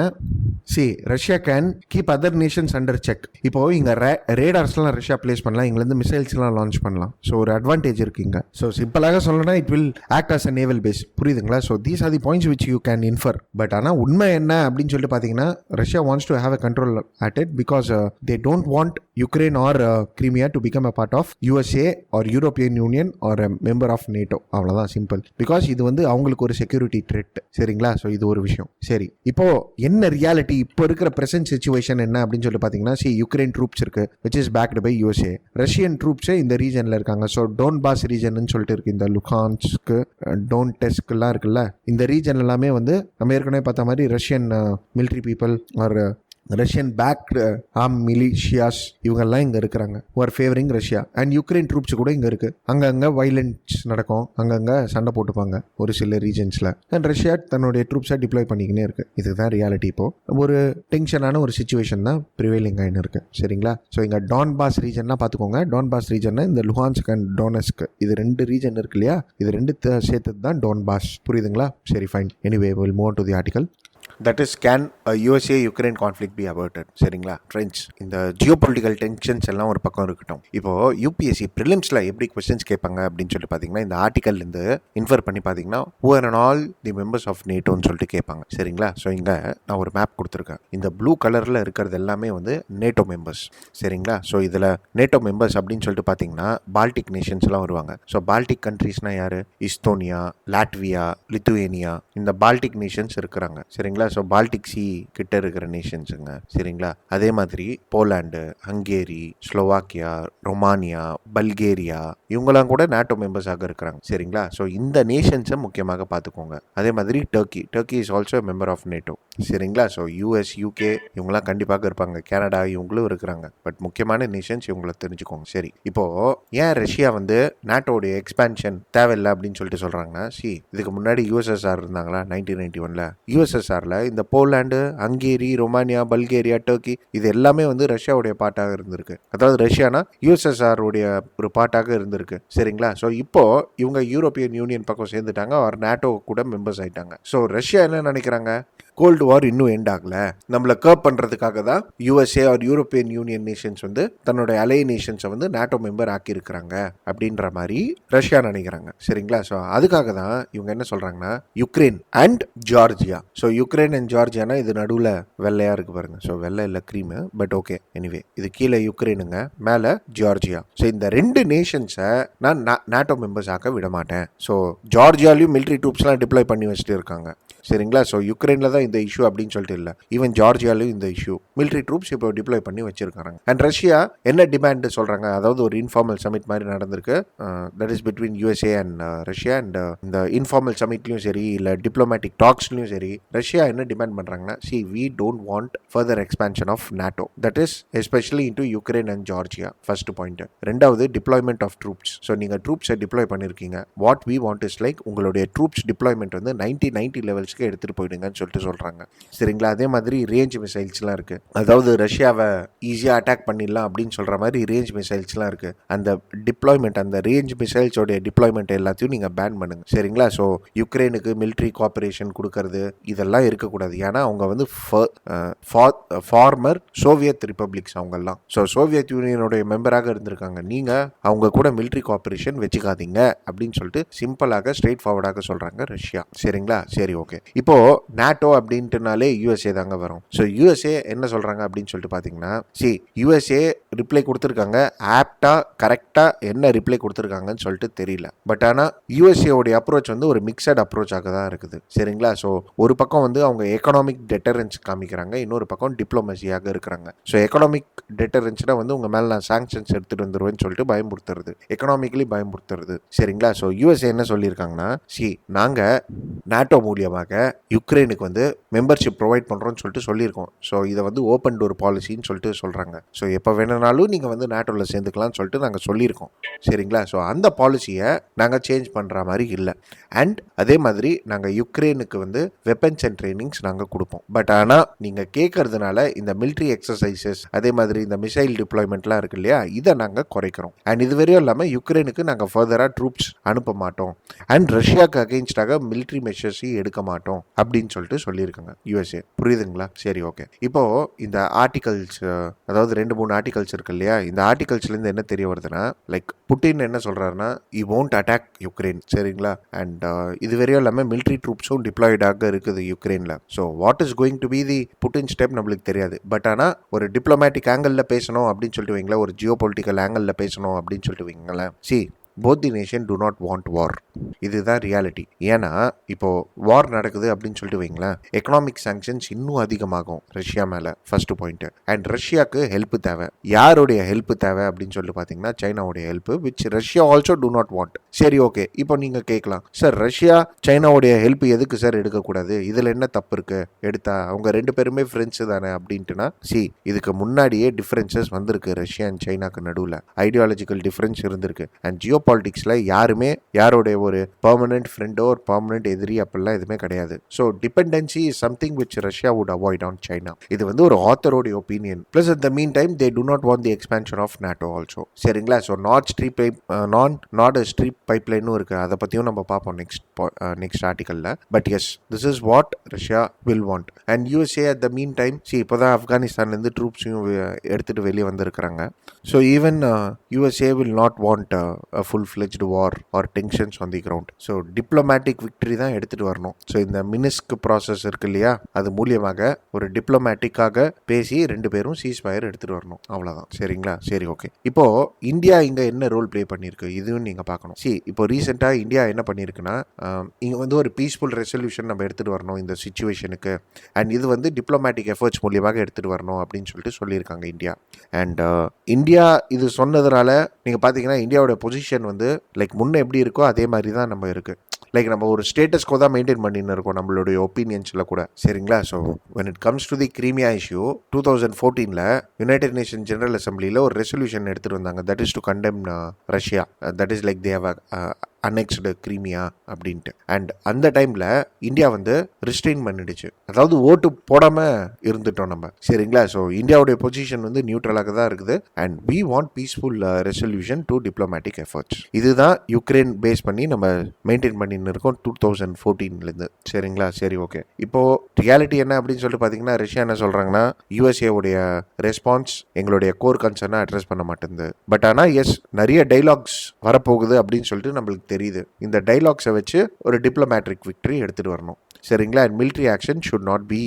Speaker 1: Russia can keep other nations under check. இப்போ இங்க ரேடார்ஸ்லாம் ரஷ்யா பிளேஸ் பண்ணலாம், இங்கிருந்து மிசைல்ஸ்லாம் லான்ச் பண்ணலாம். ஸோ ஒரு அட்வான்டேஜ் இருக்கு இங்க. ஸோ சிம்பிளாக சொல்லணும்னா it will act as a naval base. புரியுதுங்களா? So these are the points which you can infer. But ஆனால் உண்மை என்ன அப்படின்னு சொல்லிட்டு பார்த்தீங்கன்னா Russia wants to have a control at it because they don't want Ukraine or Crimea to become a part of USA or European Union or a member of NATO. அவ்வளோதான், சிம்பிள். பிகாஸ் இது வந்து அவங்களுக்கு ஒரு செக்யூரிட்டி த்ரெட். சரிங்களா? ஸோ இது ஒரு விஷயம். சரி, இப்போ என்ன ரியாலிட்டி இப்போ இருக்கிற பிரசன்ட் சிச்சுவேஷன் என்ன அப்படின்னு சொல்லி பார்த்தீங்கன்னா, யுக்ரைன் ட்ரூப்ஸ் இருக்கு which is backed by USA. Russian ட்ரூப்ஸே இந்த ரீஜனில் இருக்காங்க. ஸோ டோன்பாஸ் ரீஜன் சொல்லிட்டு இருக்கு, இந்த லுகான்ஸ்க்கு, டோன்டெஸ்க்லாம் இருக்குல்ல, இந்த ரீஜன் எல்லாமே வந்து நம்ம ஏற்கனவே பார்த்த மாதிரி Russian military people are Russian backed arm militias இவங்கெல்லாம் இங்கே இருக்கிறாங்க, are favouring Russia. And Ukraine troops கூட இங்கே இருக்குது. அங்கங்கே வைலன்ஸ் நடக்கும், அங்கங்கே சண்டை போட்டுப்பாங்க ஒரு சில ரீஜன்ஸில். அண்ட் ரஷ்யா தன்னுடைய ட்ரூப்ஸை டிப்ளாய் பண்ணிக்கினே இருக்குது. இதுதான் ரியாலிட்டி. இப்போது ஒரு டென்ஷனான ஒரு சுச்சுவேஷன் தான் ப்ரிவைலிங் ஆகின்னு இருக்குது. சரிங்களா? ஸோ இங்கே டான்பாஸ் ரீஜன்லாம் பார்த்துக்கோங்க. டான்பாஸ் ரீஜன்னா இந்த லுஹான்ஸ்க் அண்ட் டோனஸ்க், இது 2 ரீஜன் இருக்கு இல்லையா, இது 2 சேர்த்தது தான் டான்பாஸ். புரியுதுங்களா? சரி, fine. Anyway we'll move on to the article. That is can USA Ukraine conflict be averted. சரிங்களா ஃப்ரெண்ட்ஸ், இந்த ஜியோ பொலிட்டிக்கல் டென்ஷன்ஸ் எல்லாம் ஒரு பக்கம் இருக்கட்டும். இப்போ யூபிஎஸ்சி ப்ரிலிம்ஸில் எப்படி கொஸ்டின்ஸ் கேட்பாங்க அப்படின்னு சொல்லிட்டு பார்த்தீங்கன்னா, இந்த ஆர்டிக்கல்லேருந்து இன்ஃபர் பண்ணி பார்த்தீங்கன்னா who are all the members of நேட்டோன்னு சொல்லிட்டு கேட்பாங்க. சரிங்களா, ஸோ இங்கே நான் ஒரு மேப் கொடுத்துருக்கேன். இந்த ப்ளூ கலரில் இருக்கிறது எல்லாமே வந்து நேட்டோ மெம்பர்ஸ். சரிங்களா, ஸோ இதில் நேட்டோ மெம்பர்ஸ் அப்படின்னு சொல்லிட்டு பார்த்தீங்கன்னா பால்டிக் நேஷன்ஸ்லாம் வருவாங்க. ஸோ பால்டிக் கண்ட்ரீஸ்னால் யார்? இஸ்தோனியா, லாட்வியா, லித்துவேனியா, இந்த பால்டிக் நேஷன்ஸ் இருக்கிறாங்க. சரிங்களா, ஸோ பால்டிக் சி கிட்ட இருக்கிற நேஷன்ஸுங்க. சரிங்களா, அதே மாதிரி Poland, Hungary, Slovakia, Romania, Bulgaria, இவங்கெல்லாம் கூட நேட்டோ மெம்பர்ஸாக இருக்கிறாங்க. சரிங்களா, ஸோ இந்த நேஷன்ஸை முக்கியமாக பார்த்துக்கோங்க. அதே மாதிரி Turkey is also member of NATO. சரிங்களா, ஸோ யூஎஸ், யூகே இவங்கெல்லாம் கண்டிப்பாக இருப்பாங்க. கனடா இவங்களும் இருக்கிறாங்க. பட் முக்கியமான நேஷன்ஸ் இவங்களை தெரிஞ்சுக்கோங்க. சரி, இப்போ ஏன் ரஷ்யா வந்து நேட்டோடைய எக்ஸ்பான்ஷன் தேவையில்லை அப்படின்னு சொல்லிட்டு சொல்றாங்கன்னா, இதுக்கு முன்னாடி யூஎஸ்எஸ்ஆர் இருந்தாங்களா 1991ல. யூஎஸ்எஸ்ஆர்ல இந்த Poland, Hungary, Romania, Bulgaria, Turkey இது எல்லாமே வந்து ரஷ்யாவுடைய பார்ட்டாக இருந்திருக்கு. அதாவது ரஷ்யானா யூஎஸ்எஸ்ஆர் உடைய ஒரு பார்ட்டாக இருந்திருக்கு. சரிங்களா, ஸோ இப்போ இவங்க யூரோப்பியன் யூனியன் பக்கம் சேர்ந்துட்டாங்க, அவர் நேட்டோ கூட மெம்பர்ஸ் ஆயிட்டாங்க. ஸோ ரஷ்யா என்ன நினைக்கிறாங்க, கோல்டு வார் இன்னும் எண்ட் ஆகல, நம்மளை கர்ப் பண்றதுக்காக தான் USA or European union nations வந்து தன்னோட அலை நேஷன்ஸை வந்து நேட்டோ மெம்பர் ஆக்கி இருக்கிறாங்க அப்படின்ற மாதிரி ரஷ்யா நினைக்கிறாங்க. சரிங்களா, ஸோ அதுக்காக தான் இவங்க என்ன சொல்றாங்கன்னா Ukraine and Georgia. So Ukraine and ஜார்ஜியானா இது நடுவில் வெள்ளையா இருக்கு பாருங்க. ஸோ வெள்ளை இல்லை, க்ரீமு, பட் ஓகே எனிவே இது கீழே யுக்ரைனுங்க, மேலே ஜார்ஜியா. ஸோ இந்த ரெண்டு நேஷன்ஸை நான் நேட்டோ மெம்பர்ஸ் ஆக்க விட மாட்டேன். ஸோ ஜார்ஜியாலையும் மிலிட்ரி ட்ரூப்ஸ்லாம் டிப்ளாய் பண்ணி வச்சுட்டு இருக்காங்க. சரிங்களா, ஸோ யுக்ரைனில் தான் இந்த இஷ்யூ அப்படின்னு சொல்லிட்டு இல்லை, ஈவன் ஜார்ஜியாலையும் இந்த இஷ்யூ மிலிட்ரி ட்ரூப்ஸ் இப்போ டிப்ளாய் பண்ணி வச்சிருக்காங்க. அண்ட் ரஷ்யா என்ன டிமாண்ட் சொல்றாங்க, அதாவது ஒரு இன்ஃபார்மல் சமிட் மாதிரி நடந்திருக்கு, that is between USA and Russia. And இந்த இன்ஃபார்மல் சமிட்லையும் சரி இல்லை டிப்ளமேட்டிக் டாக்ஸ்லையும் சரி ரஷ்யா என்ன டிமாண்ட் பண்றாங்கன்னா, we don't want further expansion of NATO, that is especially into Ukraine and Georgia. First point. ரெண்டாவது டிப்ளாய்மெண்ட் ஆஃப் ட்ரூப்ஸ். ஸோ நீங்கள் ட்ரூப்ஸை டிப்ளாய் பண்ணியிருக்கீங்க, what we want is like உங்களுடைய ட்ரூப்ஸ் டிப்ளாய்மெண்ட் வந்து 90 லெவல்ஸ்க்கு எடுத்துகிட்டு போயிடுங்கன்னு சொல்லிட்டு சொல்கிறாங்க. சரிங்களா, அதே மாதிரி ரேஞ்ச் மிசைல்ஸ்லாம் இருக்குது, அதாவது ரஷ்யாவை ஈஸியாக அட்டாக் பண்ணிடலாம் அப்படின்னு சொல்கிற மாதிரி ரேஞ்ச் மிசைல்ஸ்லாம் இருக்குது. அந்த டிப்ளாய்மெண்ட், அந்த ரேஞ்ச் மிசைல்ஸோடைய டிப்ளாய்மெண்ட் எல்லாத்தையும் நீங்கள் பேன் பண்ணுங்க. சரிங்களா, ஸோ யுக்ரைனுக்கு மிலிட்ரி கோஆபரேஷன் கொடுக்கறது இதெல்லாம் இருக்கக்கூடாது. ஏன்னா அவங்க வந்து ஃபார்மர் சோவியத் ரிப்பப்ளிக்ஸ் அவங்கெல்லாம். ஸோ சோவியத் யூனியனுடைய மெம்பராக இருந்திருக்காங்க. நீங்கள் அவங்க கூட மிலிட்ரி கோஆபரேஷன் வச்சுக்காதீங்க அப்படின்னு சொல்லிட்டு சிம்பிளாக ஸ்ட்ரெயிட் ஃபார்வர்டாக சொல்கிறாங்க ரஷ்யா. சரிங்களா, சரி ஓகே. இப்போ நேட்டோ அப்படின்ட்டுனாலே யூஎஸ்ஏ தாங்க வரும். ஸோ யூஎஸ்ஏ என்ன சொல்கிறாங்க அப்படின்னு சொல்லிட்டு பார்த்தீங்கன்னா, யூஎஸ்ஏ ரிப்ளை கொடுத்துருக்காங்க, ஆப்டா கரெக்டாக என்ன ரிப்ளை கொடுத்துருக்காங்கன்னு சொல்லிட்டு தெரியல. பட் ஆனால் யூஎஸ்ஏவுடைய அப்ரோச் வந்து ஒரு மிக்சட் அப்ரோச்சாக தான் இருக்குது. சரிங்களா, ஸோ ஒரு பக்கம் வந்து அவங்க எக்கனாமிக் டெட்டரன்ஸ் காமிக்கிறாங்க, இன்னொரு பக்கம் டிப்ளமசியாக இருக்கிறாங்க. ஸோ எக்கனாமிக் டெட்டரன்ஸ்னா வந்து உங்க மேலே நான் சாங்ஷன்ஸ் எடுத்துட்டு வந்துருவேன்னு சொல்லிட்டு பயமுறுத்துறது, எக்கனாமிக்கலி பயமுறுத்துறது. சரிங்களா, ஸோ யூஎஸ்ஏ என்ன சொல்லியிருக்காங்கன்னா, நாங்கள் நேட்டோ மூலியமாக யுக்ரைனுக்கு வந்து மெம்பர்ஷிப் ப்ரொவைட் பண்ணுறோம்னு சொல்லிட்டு சொல்லியிருக்கோம். ஸோ இதை வந்து ஓப்பன் டோர் பாலிசின்னு சொல்லிட்டு சொல்கிறாங்க. ஸோ எப்போ வேணுனாலும் நீங்கள் வந்து நேட்டோவில் சேர்ந்துக்கலாம்னு சொல்லிட்டு நாங்கள் சொல்லியிருக்கோம். சரிங்களா, ஸோ அந்த பாலிசியை நாங்கள் சேஞ்ச் பண்ணுற மாதிரி இல்லை. அண்ட் அதே மாதிரி நாங்கள் யுக்ரைனுக்கு வந்து வெப்பன்ஸ் அண்ட் ட்ரைனிங்ஸ் நாங்கள் கொடுப்போம். பட் ஆனால் நீங்கள் கேட்கறதுனால இந்த மிலிட்ரி எக்ஸசைசஸ், அதே மாதிரி இந்த மிசைல் டிப்ளாய்மெண்ட்லாம் இருக்கு இல்லையா, இதை நாங்கள் குறைக்கிறோம். அண்ட் இது வரையும் இல்லாமல் யுக்ரைனுக்கு நாங்கள் ஃபர்தராக ட்ரூப்ஸ் அனுப்ப மாட்டோம். அண்ட் ரஷ்யாவுக்கு அகெயின்ஸ்டாக மிலிட்ரி மெஷர்ஸையும் எடுக்க மாட்டோம் அப்படின்னு சொல்லிட்டு சொல்லியிருக்காங்க யூஎஸ்ஏ. புரியுதுங்களா? சரி ஓகே. இப்போ இந்த ஆர்டிகல்ஸ், அதாவது 2-3 ஆர்டிகல்ஸ் இருக்கு இல்லையா, இந்த ஆர்டிகல்ஸ்லேருந்து என்ன தெரிய வருதுன்னா, லைக் புட்டின் என்ன சொல்றாருன்னா, யூ won't attack யுக்ரைன். சரிங்களா, அண்ட் இது வரையும் இல்லாமல் மிலிட்ரி ட்ரூப்ஸும் டிப்ளாய்டாக இருக்குது யுக்ரைனில். So what is going to be the Putin step நம்மளுக்கு தெரியாது. பட் ஆனால் ஒரு டிப்ளமேட்டிக் ஆங்கிளில் பேசணும் அப்படின்னு சொல்லிட்டு வைங்களேன், ஒரு ஜியோ பொலிட்டிக்கல் ஆங்கிளில் பேசணும் அப்படின்னு சொல்லிட்டு வைங்களேன், both the nation do not want war. இதுதான் ரியாலிட்டி. ஏன்னா இப்போ வார் நடக்குது அப்படின்னு சொல்லிட்டு வைங்களேன், எக்கனாமிக் சாங்ஷன்ஸ் இன்னும் அதிகமாகும் ரஷ்யா மேலே, ஃபர்ஸ்ட் பாயிண்ட். அண்ட் ரஷ்யாவுக்கு ஹெல்ப் தேவை. யாருடைய ஹெல்ப் தேவை அப்படின்னு சொல்லிட்டு பார்த்தீங்கன்னா, சைனாவுடைய help, which Russia also do not want. சரி ஓகே, இப்போ நீங்கள் கேட்கலாம், சார் ரஷ்யா சைனாவுடைய ஹெல்ப் எதுக்கு சார் எடுக்கக்கூடாது, இதில் என்ன தப்பு இருக்கு, எடுத்தா அவங்க 2 பேருமே ஃப்ரெண்ட்ஸு தானே அப்படின்ட்டுனா, இதுக்கு முன்னாடியே டிஃப்ரென்சஸ் வந்திருக்கு ரஷ்யா அண்ட் சைனாக்கு நடுவில், ஐடியாலஜிக்கல் டிஃப்ரென்ஸ் இருந்திருக்கு. அண்ட் ஜியோ பாலிடிக்ஸ்ல யாருமே யாருடைய ஒரு பெர்மனன்ட் ஃப்ரெண்டோ ஒரு பெர்மனன்ட் எதிரி அப்படிலாம் எதுவுமே கிடையாது. So dependency is something which Russia would avoid on China. இது வந்து ஒரு ஆத்தரோடைய opinion. Plus at the mean time they do not want the expansion of NATO also. சரிங்களா, ஸோ நாட் ஸ்ட்ரீப் பைப்லைனும் இருக்குது, அதை பற்றியும் நம்ம பார்ப்போம் நெக்ஸ்ட் ஆர்டிக்கலில். But yes, this is what Russia will want. And USA at the mean time, இப்போ தான் ஆப்கானிஸ்தான்லேருந்து ட்ரூப்ஸையும் எடுத்துகிட்டு வெளியே வந்திருக்கிறாங்க. So even USA will not want a full fledged war or tensions on the ground. So diplomatic victory தான் எடுத்துகிட்டு வரணும். ஸோ இந்த மினிஸ்க் ப்ராசஸ் இருக்கு இல்லையா, அது மூலியமாக ஒரு டிப்ளமேட்டிக்காக பேசி 2 பேரும் சீஸ்ஃபயர் எடுத்துகிட்டு வரணும், அவ்வளோதான். சரிங்களா? சரி, ஓகே. இப்போ இந்தியா இங்கே என்ன ரோல் ப்ளே பண்ணியிருக்கு இதுவும் நீங்கள் பார்க்கணும். இப்போ ரீசெண்டாக இந்தியா என்ன பண்ணியிருக்குன்னா, இங்கே வந்து ஒரு பீஸ்ஃபுல் ரெசல்யூஷன் நம்ம எடுத்துகிட்டு வரணும் இந்த சுச்சுவேஷனுக்கு, அண்ட் இது வந்து டிப்ளமேட்டிக் எஃபர்ட்ஸ் மூலியமாக எடுத்துகிட்டு வரணும் அப்படின்னு சொல்லியிருக்காங்க இந்தியா. அண்ட் இந்தியா இது சொன்னதுனால நீங்கள் பார்த்தீங்கன்னா இந்தியாவோட பொசிஷன் வந்து லைக் முன்னே எப்படி இருக்கோ அதே மாதிரி தான் நம்ம இருக்குது. லைக் நம்ம ஒரு ஸ்டேட்டஸ்கோ தான் மெயின்டைன் பண்ணின்னு இருக்கோம் நம்மளுடைய ஒப்பீனியன்ஸில் கூட. சரிங்களா? So when it comes to the Crimea issue, 2014 united nation general அசம்பிளியில் ஒரு ரெசல்யூஷன் எடுத்துகிட்டு வந்தாங்க, that is to condemn Russia. That is like they have annexed Crimea அப்படின்ட்டு. அண்ட் அந்த டைமில் இந்தியா வந்து ரிஸ்ட்ரெயின் பண்ணிடுச்சு, அதாவது ஓட்டு போடாமல் இருந்துட்டோம் நம்ம. சரிங்களா? ஸோ இந்தியாவுடைய பொசிஷன் வந்து நியூட்ரலாக தான் இருக்குது. And we want peaceful resolution to diplomatic efforts. இதுதான் யுக்ரைன் பேஸ் பண்ணி நம்ம மெயின்டைன் பண்ணின்னு இருக்கோம் 2014 சரிங்களா? சரி, ஓகே. இப்போ ரியாலிட்டி என்ன அப்படின்னு சொல்லிட்டு பார்த்தீங்கன்னா, ரஷ்யா என்ன சொல்கிறாங்கன்னா, யூஎஸ்ஏவுடைய ரெஸ்பான்ஸ் எங்களுடைய கோர் கன்சர்னை அட்ரஸ் பண்ண மாட்டேங்குது. பட் ஆனால் எஸ், நிறைய டைலாக்ஸ் வரப்போகுது அப்படின்னு சொல்லிட்டு நம்மளுக்கு தெரியுது. இந்த டைலாக்ஸை வச்சு ஒரு டிப்ளமேட்டிக் விக்டரி எடுத்துகிட்டு வரணும். சரிங்களா? And military action should not be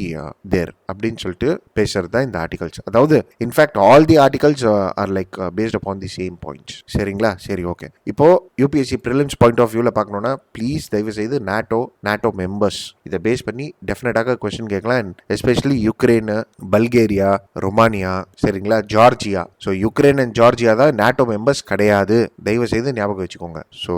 Speaker 1: there அப்படின்னு சொல்லிட்டு பேசுறது தான் இந்த ஆர்டிகல்ஸ். அதாவது in fact all the articles are like based upon the same points. சரிங்களா? சரி, ஓகே. இப்போ யூபிஎஸ்சி ப்ரிலிம்ஸ் பாயிண்ட் ஆஃப் வியூவில் பார்க்கணும்னா ப்ளீஸ் தயவு செய்து நாட்டோ மெம்பர்ஸ் இதை பேஸ் பண்ணி டெஃபினட்டாக கொஸ்டின் கேட்கலாம். And especially Ukraine, Bulgaria, Romania, சரிங்களா, Georgia. So Ukraine and Georgia தான் நாட்டோ மெம்பர்ஸ் கிடையாது, தயவு செய்து ஞாபகம் வச்சுக்கோங்க. ஸோ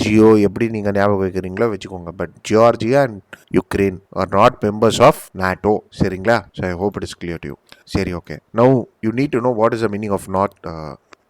Speaker 1: ஜியோ எப்படி நீங்கள் ஞாபகம் வைக்கிறீங்களோ வச்சுக்கோங்க. But Georgia and Ukraine are not members of NATO. சரிங்களா? So I hope it is clear to you. சரி, okay. Now you need to know what is the meaning of not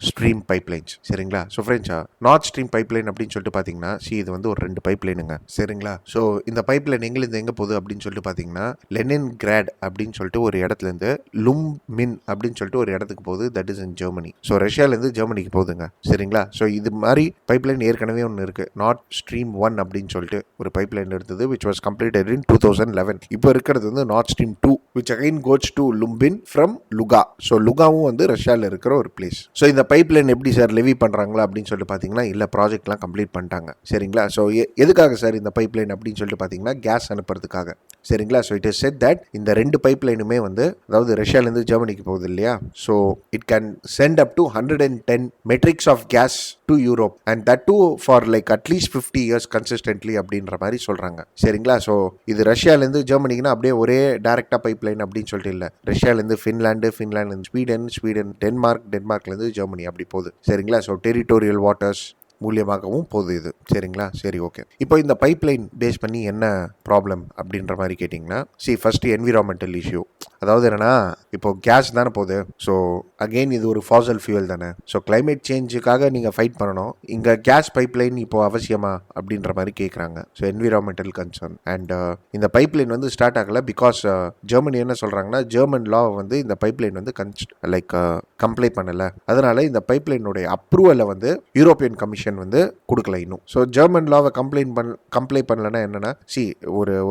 Speaker 1: stream pipelines. சரிங்களா? ஸோ ஃப்ரெண்ட்ஸா, நார்த் ஸ்ட்ரீம் பைப்லைன் அப்படின்னு சொல்லிட்டு பார்த்தீங்கன்னா, இது வந்து ஒரு 2 பைப்லைனுங்க. சரிங்களா? ஸோ இந்த பைப்லைன் எங்கேருந்து எங்கே போகுது அப்படின்னு சொல்லிட்டு பார்த்தீங்கன்னா, லெனின்கிராட் அப்படின்னு சொல்லிட்டு ஒரு இடத்துலேருந்து லும்பின் அப்படின்னு சொல்லிட்டு ஒரு இடத்துக்கு போகுது, that is in Germany. So ரஷ்யாவிலேருந்து ஜெர்மனிக்கு போகுதுங்க. சரிங்களா? ஸோ இது மாதிரி பைப்லைன் ஏற்கனவே ஒன்று இருக்குது, நார்த் ஸ்ட்ரீம் 1 அப்படின்னு சொல்லிட்டு ஒரு பைப்லைன் இருந்தது, which was completed in 2011. இப்போ இருக்கிறது வந்து north stream 2, which again goes to Lubmin from Luga. So லுகாவும் வந்து ரஷ்யாவில் இருக்கிற ஒரு பிளேஸ். ஸோ இந்த பைப்லைன் எப்படி சார் லெவி பண்ணுறாங்களா அப்படின்னு சொல்லிட்டு பார்த்தீங்கன்னா, இல்லை, ப்ராஜெக்ட்லாம் கம்ப்ளீட் பண்ணிட்டாங்க. சரிங்களா? ஸோ எதுக்காக சார் இந்த பைப்லைன் அப்படின்னு சொல்லிட்டு பார்த்தீங்கன்னா, கேஸ் அனுப்புறதுக்காக. சரிங்களா? So it is said that இந்த 2 பைப்லைனுமே வந்து, அதாவது ரஷ்யாவிலேருந்து ஜெர்மனிக்கு போகுது இல்லையா, so it can send up to 110 metrics of gas to Europe, and that too for like at least 50 years consistently அப்படின்ற மாதிரி சொல்கிறாங்க. சரிங்களா? ஸோ இது ரஷ்யாவிலேருந்து ஜெர்மனிக்குன்னா அப்படியே ஒரே டேரெக்டாக பைப்லைன் அப்படின்னு சொல்லிட்டு இல்லை, ரஷ்யாவிலேருந்து ஃபின்லாந்து ஸ்வீடன், டென்மார்க்லேருந்து ஜெர்மனி அப்படி போகுது. சரிங்களா? ஸோ டெரிட்டோரியல் வாட்டர்ஸ் மூலியமாகவும் போகுது இது. சரிங்களா? சரி, ஓகே. இப்போ இந்த பைப்லைன் பேஸ் பண்ணி என்ன ப்ராப்ளம் அப்படின்ற மாதிரி கேட்டிங்கன்னா, ஃபர்ஸ்ட் என்விரான்மெண்டல் இஷ்யூ. அதாவது என்னன்னா, இப்போ கேஸ் தானே போகுது, ஸோ அகெயின் இது ஒரு ஃபாசல் ஃபியூல் தானே. ஸோ கிளைமேட் சேஞ்சுக்காக நீங்கள் ஃபைட் பண்ணணும், இங்கே கேஸ் பைப்லைன் இப்போ அவசியமா அப்படின்ற மாதிரி கேட்குறாங்க. So environmental concern. அண்ட் இந்த பைப்லைன் வந்து ஸ்டார்ட் ஆகலை பிகாஸ் ஜெர்மனி என்ன சொல்கிறாங்கன்னா, ஜெர்மன் லா வந்து இந்த பைப்லைன் வந்து கம்ப்ளை பண்ணலை, அதனால இந்த பைப்லைனுடைய அப்ரூவலை வந்து யூரோப்பியன் கமிஷன் வந்து கொடுக்கல இன்னும். ஸோ ஜெர்மன் லாவை கம்ப்ளை பண்ணலன்னா என்னன்னா,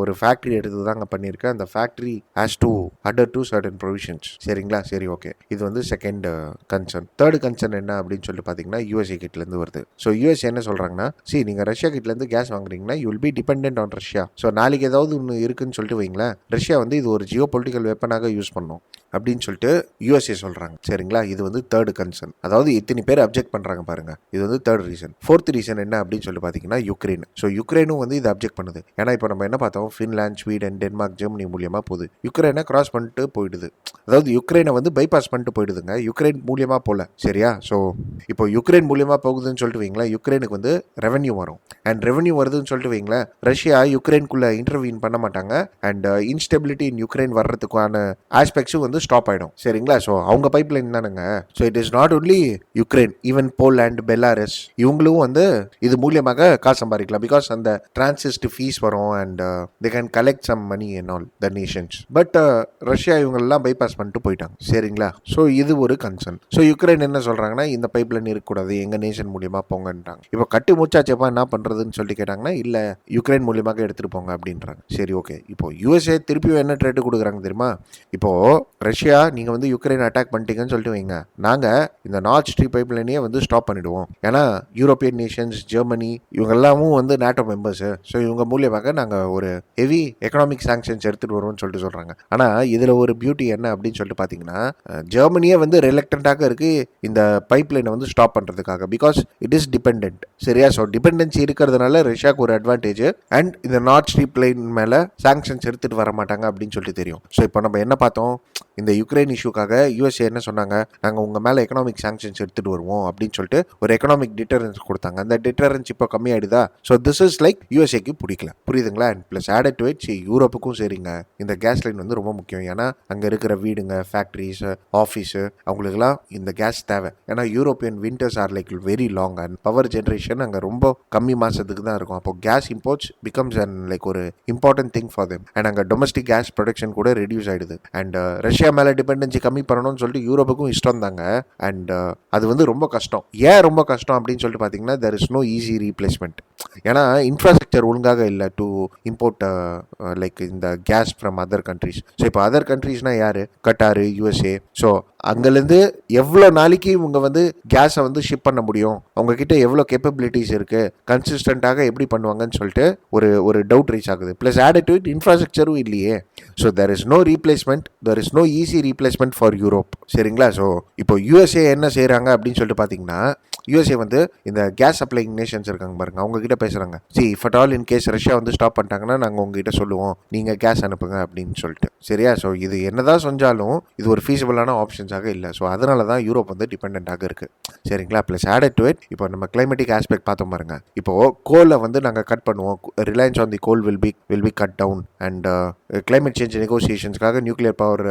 Speaker 1: ஒரு ஃபேக்ட்ரி எடுத்து தாங்க பண்ணியிருக்கேன், அந்த ஃபேக்ட்ரி ஹேஸ் டு அடர் டு சர்டன் ப்ரொவிஷன்ஸ். சரிங்களா? சரி, ஓகே. இது வந்து செகண்ட் கன்சர்ன். தேர்ட் கன்சர்ன் என்ன அப்படின்னு சொல்லி பார்த்தீங்கன்னா, யூஎஸ்ஏ கிட்டேருந்து வருது. ஸோ யூஎஸ்ஏ என்ன சொல்கிறாங்கன்னா, நீங்கள் ரஷ்யா கிட்டேருந்து கேஸ் வாங்குறீங்கன்னா you will be dependent on Russia. So நாளைக்கு ஏதாவது ஒன்று இருக்குன்னு சொல்லிட்டு வைங்களேன், ரஷ்யா வந்து இது ஒரு ஜியோ பொலிட்டிக்கல் வெப்பனாக யூஸ் பண்ணும் அப்படின்னு சொல்லிட்டு யூஎஸ்ஏ சொல்கிறாங்க. சரிங்களா? இது வந்து தேர்ட் கன்சர்ன். அதாவது இத்தனை பேர் அப்ஜெக்ட் பண்ணுறாங்க பாருங்க, இது வந்து தேர்ட் ரீசன். ஃபோர்த் ரீசன் என்ன அப்படின்னு சொல்லி பார்த்தீங்கன்னா, யுக்ரைன். ஸோ யுக்ரைனும் வந்து இதை அப்ஜெக்ட் பண்ணுது. ஏன்னா இப்போ நம்ம என்ன பார்த்தோம், ஃபின்லாந்து, ஸ்வீடன், டென்மார்க், ஜெர்மனி மூலியமாக போகுது, யுக்ரைனை கிராஸ் பண்ணிட்டு போயிடுது. அதாவது யுக்ரைனை வந்து பைபாஸ் பண்ணிட்டு போயிடுதுங்க, யுக்ரைன் மூலியமாக போகல. சரியா? ஸோ இப்போ யுக்ரைன் மூலியமாக போகுதுன்னு சொல்லிட்டு வைங்களேன், யுக்ரைனுக்கு வந்து ரெவன்யூ வரும். அண்ட் ரெவன்யூ வருதுன்னு சொல்லிட்டு வைங்களேன், ரஷ்யா யுக்ரைனுக்குள்ளே இன்டர்வீன் பண்ண மாட்டாங்க. அண்ட் இன்ஸ்டெபிலிட்டி இன் யுக்ரைன் வர்றதுக்கான ஆஸ்பெக்ட்ஸும் வந்து ஸ்டாப் ஆயிடும். சரிங்களா? ஸோ அவங்க பைப்லைன் தானுங்க. So it is not only Ukraine, even Poland, Belarus இவங்களும் வந்து இது மூலியமாக காசு சம்பாதிக்கலாம். பிகாஸ் அந்த டிரான்சிஸ்ட் ஃபீஸ் வரும் and they can collect some money and all the nations. But Russia இவங்கெல்லாம் பைபாஸ் பண்ணிட்டு போயிட்டாங்க. சரிங்களா? ஸோ இது ஒரு கன்சர்ன். ஸோ யுக்ரைன் என்ன சொல்றாங்கன்னா, இந்த பைப்லைன் இருக்கக்கூடாது, எங்க நேஷன் மூலியமா போங்கன்றாங்க. இப்போ கட்டி மூச்சாச்சப்பா என்ன பண்றதுன்னு சொல்லி கேட்டாங்கன்னா, இல்ல யுக்ரைன் மூலியமாக எடுத்துட்டு போங்க அப்படின்றாங்க. சரி, ஓகே. இப்போ யூஎஸ்ஏ திருப்பியும் என்ன ட்ரேட் கொடுக்குறாங்க தெரியுமா? இப்போ ரஷ்யா நீங்க வந்து யுக்ரைன் அட்டாக் பண்ணிட்டீங்கன்னு சொல்லிட்டு வைங்க, நாங்க இந்த நார்த் ஸ்ட்ரீம் பைப்லைனே வந்து ஸ்டாப் பண்ணிடுவோம். ஏன்னா யூரோப்பியன் நேஷன்ஸ், ஜெர்மனி இவங்க எல்லாமும் வந்து நேட்டோ மெம்பர்ஸ். ஸோ இவங்க மூலியமாக நாங்க ஒரு ஹெவி எக்கனாமிக் சாங்ஷன்ஸ் எடுத்துட்டு வருவோம்னு சொல்லிட்டு சொல்றாங்க. ஆனா இதுல ஒரு பியூட்டி என்ன அப்படின்னு சொல்லிட்டு பாத்தீங்கன்னா, ஜெர்மனியே வந்து ரிலக்டண்டாக இருக்கு இந்த பைப்லைனை வந்து ஸ்டாப் பண்றதுக்காக. Because it is dependent. சரியா? ஸோ டிபெண்டன்சி இருக்கிறதுனால ரஷ்யாவுக்கு ஒரு அட்வான்டேஜ். அண்ட் இந்த நார்த் ஸ்ட்ரீம் லைன் மேல சாங்ஷன்ஸ் எடுத்துட்டு வர மாட்டாங்க அப்படின்னு சொல்லிட்டு தெரியும். ஸோ இப்போ நம்ம என்ன பார்த்தோம், இந்த யுக்ரைன் இஷ்யூக்காக யூஎஸ்ஏ என்ன சொன்னாங்க, நாங்கள் உங்கள் மேலே எக்கனாமிக் சாங்ஷன்ஸ் எடுத்துகிட்டு வருவோம் அப்படின்னு சொல்லிட்டு ஒரு எக்கனாமிக் டிட்டரன்ஸ் கொடுத்தாங்க. அந்த டிட்டரன்ஸ் இப்போ கம்மியாயிடுதா? ஸோ திஸ் இஸ் லைக் யூஎஸ்ஏக்கு பிடிக்கல, புரியுதுங்களா? And plus added to it யூரோப்புக்கும் சரிங்க இந்த கேஸ் லைன் வந்து ரொம்ப முக்கியம். ஏன்னா அங்கே இருக்கிற வீடுங்க, ஃபேக்ட்ரிஸ், ஆஃபீஸு அவங்களுக்குலாம் இந்த கேஸ் தேவை. ஏன்னா European winters are like very long and power generation அங்கே ரொம்ப கம்மி மாதத்துக்கு தான் இருக்கும். அப்போ gas imports becomes and like ஒரு important thing for them. And அங்கே டொமஸ்டிக் கேஸ் ப்ரொடக்ஷன் கூட ரெடியூஸ் ஆயிடுது. அண்ட் ரஷ்யா மேலே டிபெண்டன்சி கம்மி பண்ணணும்னு சொல்லிட்டு யூரோப்புக்கும் இஷ்டம் தாங்க. அண்ட் அது வந்து ரொம்ப கஷ்டம். ஏன் ரொம்ப கஷ்டம் அப்படின்னு சொல்லிட்டு பார்த்தீங்கன்னா, there is no easy replacement. ஏன்னா இன்ஃப்ராஸ்ட்ரக்சர் ஒழுங்காக இல்லை டு இம்போர்ட் லைக் இந்த gas from other countries. So இப்போ அதர் கண்ட்ரிஸ்னா யாரு? Qatar, USA. ஸோ அங்கேருந்து எவ்வளோ நாளைக்கு இவங்க வந்து கேஸை வந்து ஷிப் பண்ண முடியும், அவங்க கிட்ட எவ்வளோ கேப்பபிலிட்டிஸ் இருக்கு, கன்சிஸ்டண்டாக எப்படி பண்ணுவாங்கன்னு சொல்லிட்டு ஒரு டவுட் ரீச் ஆகுது. பிளஸ் ஆடட் டு இட் இன்ஃப்ராஸ்ட்ரக்சரும் இல்லையே. So there is no replacement, there is no easy replacement for Europe. சரிங்களா? ஸோ இப்போ யூஎஸ்ஏ என்ன செய்கிறாங்க அப்படின்னு சொல்லிட்டு பார்த்தீங்கன்னா, யூஎஸ்ஏ வந்து இந்த கேஸ் சப்ளைங் நேஷன்ஸ் இருக்காங்க பாருங்க, அவங்க கிட்ட பேசுறாங்க. If at all in case Russia வந்து ஸ்டாப் பண்ணிட்டாங்கன்னா நாங்கள் உங்ககிட்ட சொல்லுவோம், நீங்க கேஸ் அனுப்புங்க அப்படின்னு சொல்லிட்டு. சரியா? ஸோ இது என்னதான் செஞ்சாலும் இது ஒரு ஃபீஸிபிளான ஆப்ஷன்ஸாக இல்லை. ஸோ அதனால தான் யூரோப் வந்து டிபெண்டாக இருக்கு. சரிங்களா? ப்ளஸ் ஆடட் டு இட் இப்போ நம்ம கிளைமேட்டிக் ஆஸ்பெக்ட் பார்த்தோம் பாருங்க. இப்போ கோலை வந்து நாங்கள் கட் பண்ணுவோம், reliance on the coal will be cut down. And climate change நெகோசியேஷன்ஸ்க்காக நியூக்ளியர் பவர்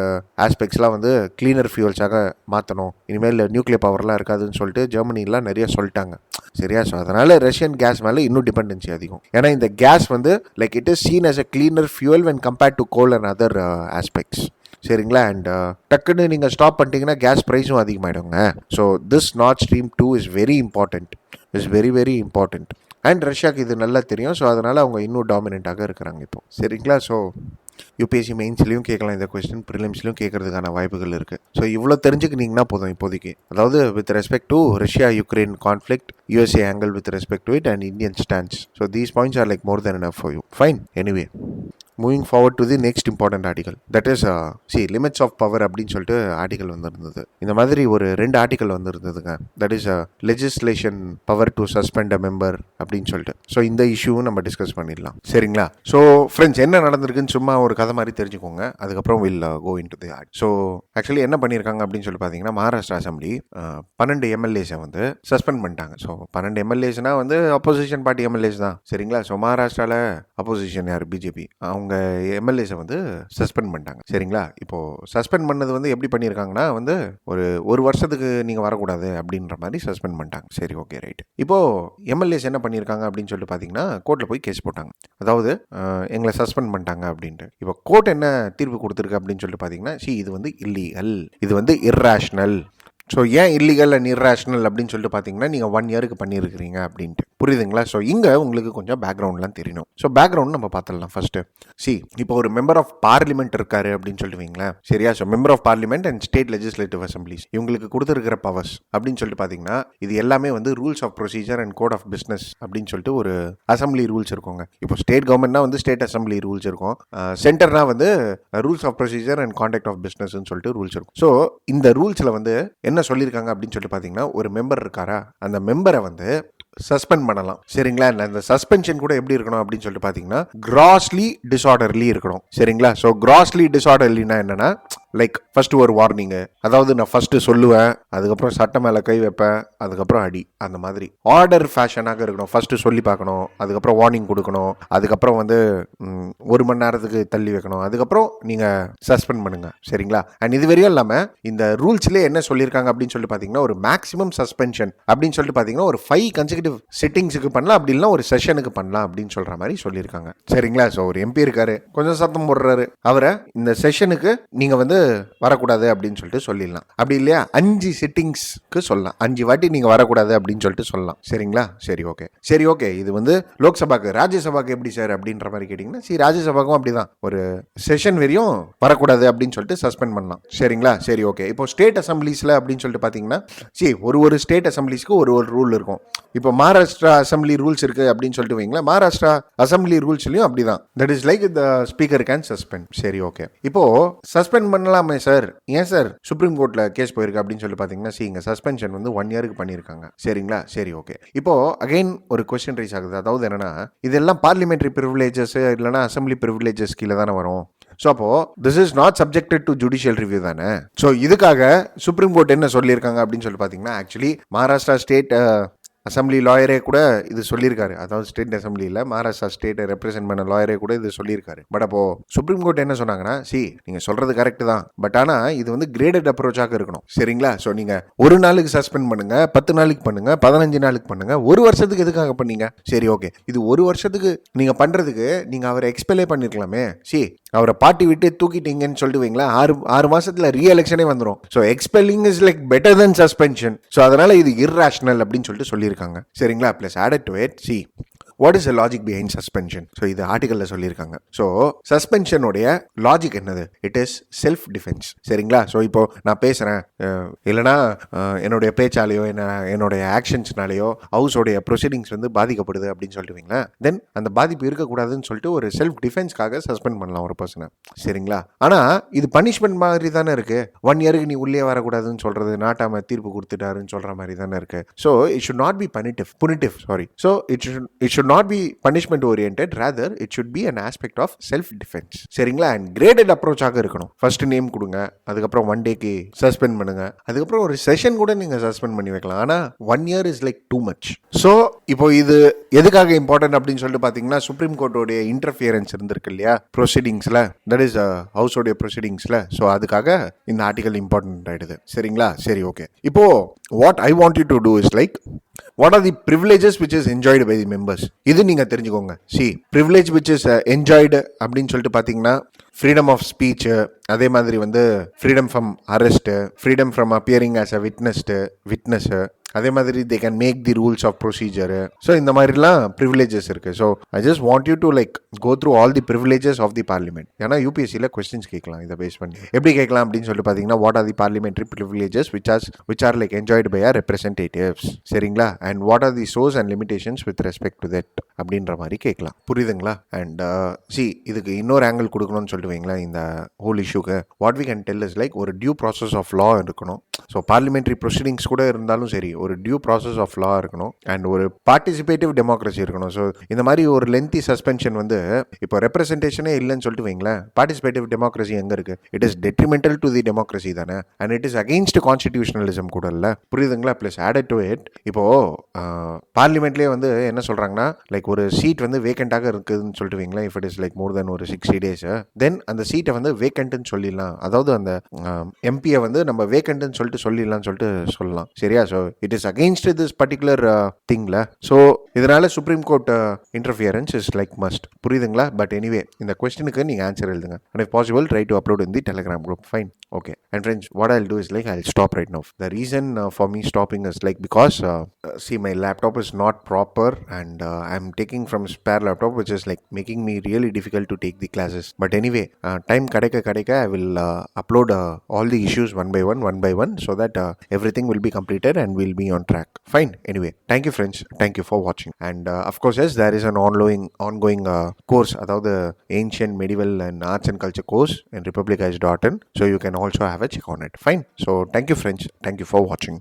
Speaker 1: ஆஸ்பெக்ட்ஸ்லாம் வந்து கிளீனர் ஃபியூல்ஸாக மாற்றணும், இனிமேல் நியூக்ளியர் பவர்லாம் இருக்காதுன்னு சொல்லிட்டு ஜெர்மனிலாம் நிறைய சொல்லிட்டாங்க. சரியா? ஸோ அதனால ரஷ்யன் கேஸ் மேலே இன்னும் டிபெண்டன்சி அதிகம். ஏன்னா இந்த கேஸ் வந்து like it is seen as a cleaner fuel when compared to coal and other aspects. சரிங்களா? அண்ட் டக்குன்னு நீங்கள் ஸ்டாப் பண்ணிட்டீங்கன்னா கேஸ் ப்ரைஸும் அதிகமாகிடுங்க. So this north stream 2 is very important, is very very important. And ரஷ்யாவுக்கு இது நல்லா தெரியும். ஸோ அதனால் அவங்க இன்னும் டாமினண்ட்டாக இருக்கிறாங்க இப்போ. சரிங்களா? ஸோ யூபிஎஸ்சி மெயின்ஸ்லையும் கேட்கலாம் இந்த கொஸ்டின், ப்ரிலிம்ஸ்லையும் கேட்கறதுக்கான வாய்ப்புகள் இருக்குது. ஸோ இவ்வளோ தெரிஞ்சுக்கினீங்கன்னா போதும் இப்போதைக்கு. அதாவது with respect to Russia Ukraine conflict, USA angle with respect to it and Indian stance. So these points are like more than enough for you. Fine. Anyway, moving forward to the next important article, that is limits of power அப்படின்னு சொல்லிட்டு ஆர்டிகல் வந்திருந்தது. இந்த மாதிரி ஒரு 2 ஆர்டிகல் வந்திருந்ததுங்க. That is legislation power to suspend a member அப்படின்னு சொல்லிட்டு. ஸோ இந்த இஷ்யூவும் நம்ம டிஸ்கஸ் பண்ணிடலாம். சரிங்களா? ஸோ ஃப்ரெண்ட்ஸ், என்ன நடந்திருக்குன்னு சும்மா ஒரு கதை மாதிரி தெரிஞ்சுக்கோங்க, அதுக்கப்புறம் will go in to the art. So actually என்ன பண்ணியிருக்காங்க அப்படின்னு சொல்லி பார்த்தீங்கன்னா, மகாராஷ்டிரா அசம்பிளி 12 எம்எல்ஏஸை வந்து சஸ்பெண்ட் பண்ணிட்டாங்க. ஸோ 12 எம்எல்ஏஸ்னா வந்து அப்போசிஷன் பார்ட்டி எம்எல்ஏஸ் தான். சரிங்களா? ஸோ மகாராஷ்டிராவில் அப்போசிஷன் யார்? பிஜேபி. அவங்க எம்எல்ஏஸை வந்து சஸ்பெண்ட் பண்ணிட்டாங்க. சரிங்களா? இப்போ சஸ்பெண்ட் பண்ணது வந்து எப்படி பண்ணியிருக்காங்கன்னா வந்து ஒரு வருஷத்துக்கு நீங்கள் வரக்கூடாது அப்படின்ற மாதிரி சஸ்பெண்ட் பண்ணிட்டாங்க. சரி, ஓகே, ரைட். இப்போ எம்எல்ஏஸ் என்ன பண்ணியிருக்காங்க அப்படின்னு சொல்லிட்டு பார்த்தீங்கன்னா, கோர்ட்டில் போய் கேஸ் போட்டாங்க. அதாவது எங்களை சஸ்பெண்ட் பண்ணிட்டாங்க அப்படின்ட்டு. இப்போ கோர்ட் என்ன தீர்ப்பு கொடுத்துருக்கு அப்படின்னு சொல்லிட்டு பார்த்தீங்கன்னா, இது வந்து இல்லீகல், இது வந்து இர்ரேஷனல். ஸோ ஏன் இல்லீகல் அண்ட் இர்ரேஷனல் அப்படின்னு சொல்லிட்டு பார்த்தீங்கன்னா, நீங்கள் 1 இயருக்கு பண்ணியிருக்கிறீங்க அப்படின்ட்டு. புரியுதுங்களா? ஸோ இங்கே உங்களுக்கு கொஞ்சம் பேக்ரவுண்ட்லாம் தெரியணும். ஸோ பேக்ரவுண்ட் நம்ம பார்த்துடலாம் ஃபர்ஸ்ட்டு. இப்போ ஒரு மெம்பர் ஆஃப் பார்லிமெண்ட் இருக்காரு அப்படின்னு சொல்லிட்டு வைங்களேன். சரியா? So member of parliament and state legislative assemblies இவங்களுக்கு கொடுத்துருக்கிற பவர்ஸ் அப்படின்னு சொல்லிட்டு பார்த்தீங்கன்னா, இது எல்லாமே வந்து rules of procedure and code of business அப்படின்னு சொல்லிட்டு ஒரு அசம்பிளி ரூல்ஸ் இருக்குங்க. இப்போ ஸ்டேட் கவர்மெண்ட்னா வந்து ஸ்டேட் அசம்பிளி ரூல்ஸ் இருக்கும், சென்டர்னா வந்து rules of procedure and conduct of பிஸ்னஸ்ன்னு சொல்லிட்டு ரூல்ஸ் இருக்கும். ஸோ இந்த ரூல்ஸில் வந்து என்ன சொல்லியிருக்காங்க அப்படின்னு சொல்லிட்டு பார்த்தீங்கன்னா, ஒரு மெம்பர் இருக்காரா, அந்த மெம்பரை வந்து சஸ்பெண்ட் பண்ணலாம். சரிங்களா? அந்த சஸ்பென்ஷன் கூட எப்படி இருக்கணும் அப்படின்னு சொல்லிட்டு பார்த்தீங்கன்னா, கிராஸ்லி டிசார்டர்லி இருக்கணும். சரிங்களா? ஸோ கிராஸ்லி டிசார்டர்லினா என்னன்னா, லைக் ஃபர்ஸ்ட் ஒரு வார்னிங், அதாவது நான் ஃபர்ஸ்ட் சொல்லுவேன், அதுக்கப்புறம் சட்ட மேல கை வைப்பேன், அதுக்கப்புறம் அடி, அந்த மாதிரி ஆர்டர் ஃபேஷனாக இருக்கணும். ஃபர்ஸ்ட் சொல்லி பார்க்கணும், அதுக்கப்புறம் வார்னிங் கொடுக்கணும், அதுக்கப்புறம் வந்து 1 மணி நேரத்துக்கு தள்ளி வைக்கணும், அதுக்கப்புறம் நீங்க சஸ்பெண்ட் பண்ணுங்க. சரிங்களா? அண்ட் இது வரையும் இல்லாம இந்த ரூல்ஸ்லேயே என்ன சொல்லியிருக்காங்க அப்படின்னு சொல்லிட்டு பாத்தீங்கன்னா, ஒரு மேக்ஸிமம் சஸ்பென்ஷன் அப்படின்னு சொல்லிட்டு பாத்தீங்கன்னா ஒரு 5 கன்செக்யூட்டிவ் சிட்டிங்ஸுக்கு பண்ணலாம், அப்படி இல்லைன்னா ஒரு செஷனுக்கு பண்ணலாம் அப்படின்னு சொல்ற மாதிரி சொல்லியிருக்காங்க. சரிங்களா? ஸோ ஒரு எம்பி இருக்காரு, கொஞ்சம் சத்தம் போடுறாரு, அவரை இந்த செஷனுக்கு நீங்க வந்து வரக்கூடாது அப்படின்னு சொல்லிட்டு சொல்லிடலாம். அப்படி இல்லையா 5 சிட்டிங்ஸ்க்கு சொல்லலாம், 5 வாட்டி நீங்க வரக்கூடாது அப்படின்னு சொல்லிட்டு சொல்லலாம். சரிங்களா? சரி ஓகே. இது வந்து லோக்சபாக்கு, ராஜ்யசபாக்கு எப்படி சார் அப்படின்ற மாதிரி கேட்டீங்கன்னா, சரி ராஜ்யசபாக்கும் அப்படிதான், ஒரு செஷன் வரையும் வரக்கூடாது அப்படின்னு சொல்லிட்டு சஸ்பெண்ட் பண்ணலாம். சரிங்களா? சரி ஓகே. இப்போ ஸ்டேட் அசம்பிளிஸ்ல அப்படின்னு சொல்லிட்டு பாத்தீங்கன்னா, சரி ஒரு ஸ்டேட் அசம்பிளிஸ்க்கு ஒரு ரூல் இருக்கும். இப்போ மகாராஷ்டிரா அசம்பிளி ரூல்ஸ் இருக்கு அப்படின்னு சொல்லிட்டு வைங்களேன், மகாராஷ்டிரா அசம்பிளி ரூல்ஸ்லயும் அப்படிதான். That is like the speaker can suspend. சரி ஓகே. இப்போ சஸ்பெண்ட் பண்ணலாமே சார், ஏன் சார் சுப்ரீம் கோர்ட்ல கேஸ் போயிருக்கு அப்படின்னு சொல்லி பாத்தீங்கன்னா, இங்க சஸ்பென்ஷன் வந்து 1 இயருக்கு பண்ணிருக்காங்க. சரிங்களா? சரி ஓகே. இப்போ அகைன் ஒரு கொஸ்டின் ரைஸ் ஆகுது. அதாவது என்னன்னா, இதெல்லாம் பார்லிமெண்ட்ரி பிரிவிலேஜஸ் இல்லைன்னா அசம்பிளி பிரிவிலேஜஸ் கீழே தானே வரும். ஸோ அப்போ this is not subjected to judicial review தானே. ஸோ இதுக்காக சுப்ரீம் கோர்ட் என்ன சொல்லியிருக்காங்க அப்படின்னு சொல்லி பார்த்தீங்கன்னா, ஆக்சுவலி மகாராஷ்டிரா ஸ்டேட் அசம்பிளி லாயரே கூட இது சொல்லியிருக்காரு. அதாவது ஸ்டேட் அசம்பிளியில் மகாராஷ்டிரா ஸ்டேட்டை ரெப்ரசென்ட் பண்ண லாயரே கூட இது சொல்லியிருக்காரு. பட் அப்போ சுப்ரீம் கோர்ட் என்ன சொன்னாங்கன்னா, நீங்க சொல்றது கரெக்ட் தான், பட் ஆனா இது வந்து கிரேடட் அப்ரோச்சாக இருக்கணும். சரிங்களா? ஸோ நீங்க 1 நாளுக்கு சஸ்பெண்ட் பண்ணுங்க, 10 நாளுக்கு பண்ணுங்க, 15 நாளுக்கு பண்ணுங்க, 1 வருஷத்துக்கு எதுக்காக பண்ணீங்க? சரி ஓகே. இது 1 வருஷத்துக்கு நீங்க பண்றதுக்கு நீங்க அவரை எக்ஸ்பெலே பண்ணிருக்கலாமே. அவரை பார்ட்டி விட்டு தூக்கிட்டீங்கன்னு சொல்லிட்டு வைங்களா, 6 மாசத்துல ரீஎலெக்ஷனே வந்துடும். So expelling is like better then suspension. So அதனால இது இர்ரேஷனல் அப்படின்னு சொல்லிட்டு சொல்லியிருக்காங்க. சரிங்களா? Plus added to it, what is the logic behind suspension? So இது ஆர்டிகல்ல சொல்லியிருக்காங்க. ஸோ சஸ்பென்ஷனுடைய லாஜிக் என்னது? It is self defence. சரிங்களா? ஸோ இப்போ நான் பேசுறேன், இல்லைனா என்னுடைய பேச்சாலேயோ என்னுடைய ஆக்ஷன்ஸ்னாலேயோ ஹவுஸோடைய ப்ரொசீடிங்ஸ் வந்து பாதிக்கப்படுது அப்படின்னு சொல்லிட்டு வைங்களேன், தென் அந்த பாதிப்பு இருக்கக்கூடாதுன்னு சொல்லிட்டு ஒரு செல்ஃப் டிஃபென்ஸ்க்காக சஸ்பெண்ட் பண்ணலாம் ஒரு பர்சனை. சரிங்களா? ஆனால் இது பனிஷ்மெண்ட் மாதிரி தானே இருக்கு. 1 இயருக்கு நீ உள்ளே வரக்கூடாதுன்னு சொல்றது, நாட்டாம தீர்ப்பு கொடுத்துட்டாருன்னு சொல்ற மாதிரி தானே இருக்கு. So it should not B punitive. So it should not be punishment oriented, rather it should be an aspect of self defense. சரிங்களா? அண்ட் கிரேடட் அப்ரோச்சாக இருக்கணும். ஃபர்ஸ்ட் நேம் கொடுங்க, அதுக்கப்புறம் 1 டேக்கு சஸ்பெண்ட் பண்ணுங்க, அதுக்கப்புறம் ஒரு செஷன் கூட நீங்க சஸ்பெண்ட் பண்ணி வைக்கலாம். ஆனா 1 year is like too much. So இப்போ இது எதுக்காக இம்பார்ட்டன்ட் அப்படின்னு சொல்லிட்டு பாத்தீங்கன்னா, சுப்ரீம் கோர்ட்டோடைய இன்டர்ஃபியரன்ஸ் இருந்திருக்கு இல்லையா ப்ரொசீடிங்ஸ்ல, தட் இஸ் ஹவுஸோடைய ப்ரொசீடிங்ஸ்ல. ஸோ அதுக்காக இந்த ஆர்டிகல் இம்பார்ட்டன்ட் ஆயிடுது. சரிங்களா? சரி ஓகே. இப்போ what I want you to do is like, what are the privileges which is enjoyed by the members? இது நீங்க தெரிஞ்சுக்கோங்க. privilege which is enjoyed அப்படின்னு சொல்லிட்டு பாத்தீங்கன்னா, ஃப்ரீடம் ஆஃப் ஸ்பீச், அதே மாதிரி வந்து freedom from arrest, freedom from appearing as a witness, அதே மாதிரி they can make the rules of procedure. So இந்த மாதிரிலாம் ப்ரிவிலேஜஸ் இருக்கு. So I just want you to like go through all the privileges of the parliament. ஏன்னா யூபிஎஸ்சியில் கொஸ்டின்ஸ் கேட்கலாம் இதை பேஸ் பண்ணி. எப்படி கேட்கலாம் அப்படின்னு சொல்லிட்டு பார்த்தீங்கன்னா, what are the parliamentary privileges which are like enjoyed by our representatives. சரிங்களா? And what are the source and limitations with respect to that அப்படின்ற மாதிரி கேட்கலாம். புரியுதுங்களா? அண்ட் இதுக்கு இன்னொரு ஆங்கிள் கொடுக்கணும்னு சொல்லிட்டு வைங்களேன், இந்த ஹோல் இஷ்யூக்கு what we can tell is like ஒரு டியூ ப்ராசஸ் ஆஃப் லா இருக்கணும். ஸோ பார்லிமெண்ட்ரி ப்ரொசீடிங்ஸ் கூட இருந்தாலும் சரி, ஒரு டியூ ப்ராசஸ் ஆஃப் லா இருக்கணும் அண்ட் ஒரு பார்ட்டிசிபேட்டிவ் டெமோக்ரஸி இருக்கணும். ஸோ இந்த மாதிரி ஒரு லென்த்தி சஸ்பென்ஷன் வந்து இப்போ ரெப்ரசன்டேஷனே இல்லைன்னு சொல்லிட்டு வைங்களேன், பார்ட்டிசிபேட்டிவ் டெமோக்ரஸி எங்கே இருக்கு? It is detrimental to the democracy தானே, அண்ட் இட் இஸ் அகெயின்ஸ்ட் கான்ஸ்டிடியூஷனலிசம் கூட இல்லை. புரியுதுங்களா? பிளஸ் ஆடட் டு இட், இப்போ பார்லிமெண்ட்லேயே வந்து என்ன சொல்றாங்கன்னா, லைக் ஒரு சீட் வந்து வேக்கண்டாக இருக்குதுன்னு சொல்லிட்டு வைங்களேன், if it is like more than ஒரு 60 days, தென் அந்த சீட்டை வந்து வேக்கண்ட்னு சொல்லிடலாம். அதாவது அந்த எம்பியை வந்து நம்ம வேக்கண்ட்னு சொல்லிட்டு சொல்லிடலாம்னு சொல்லிட்டு சொல்லலாம். சரியா? So it is against this particular திங்ல. ஸோ இதனால supreme court interference is like must. புரியுதுங்களா? பட் எனிவே இந்த கொஸ்டினுக்கு நீங்க ஆன்சர் எழுதுங்க. And if possible try to upload in the Telegram group. Fine, okay. And friends, what I will do is like I'll stop right now. The reason for me stopping is like because see, my laptop is not proper and I'm taking from spare laptop, which is like making me really difficult to take the classes. But anyway, time kadeka I will upload all the issues one by one so that everything will be completed and we'll be on track. Fine. Anyway, thank you friends, thank you for watching. And of course, yes, there is an ongoing course about the ancient, medieval and arts and culture course in republicized.in, so you can also have a check on it. Fine. So thank you friends, thank you for watching.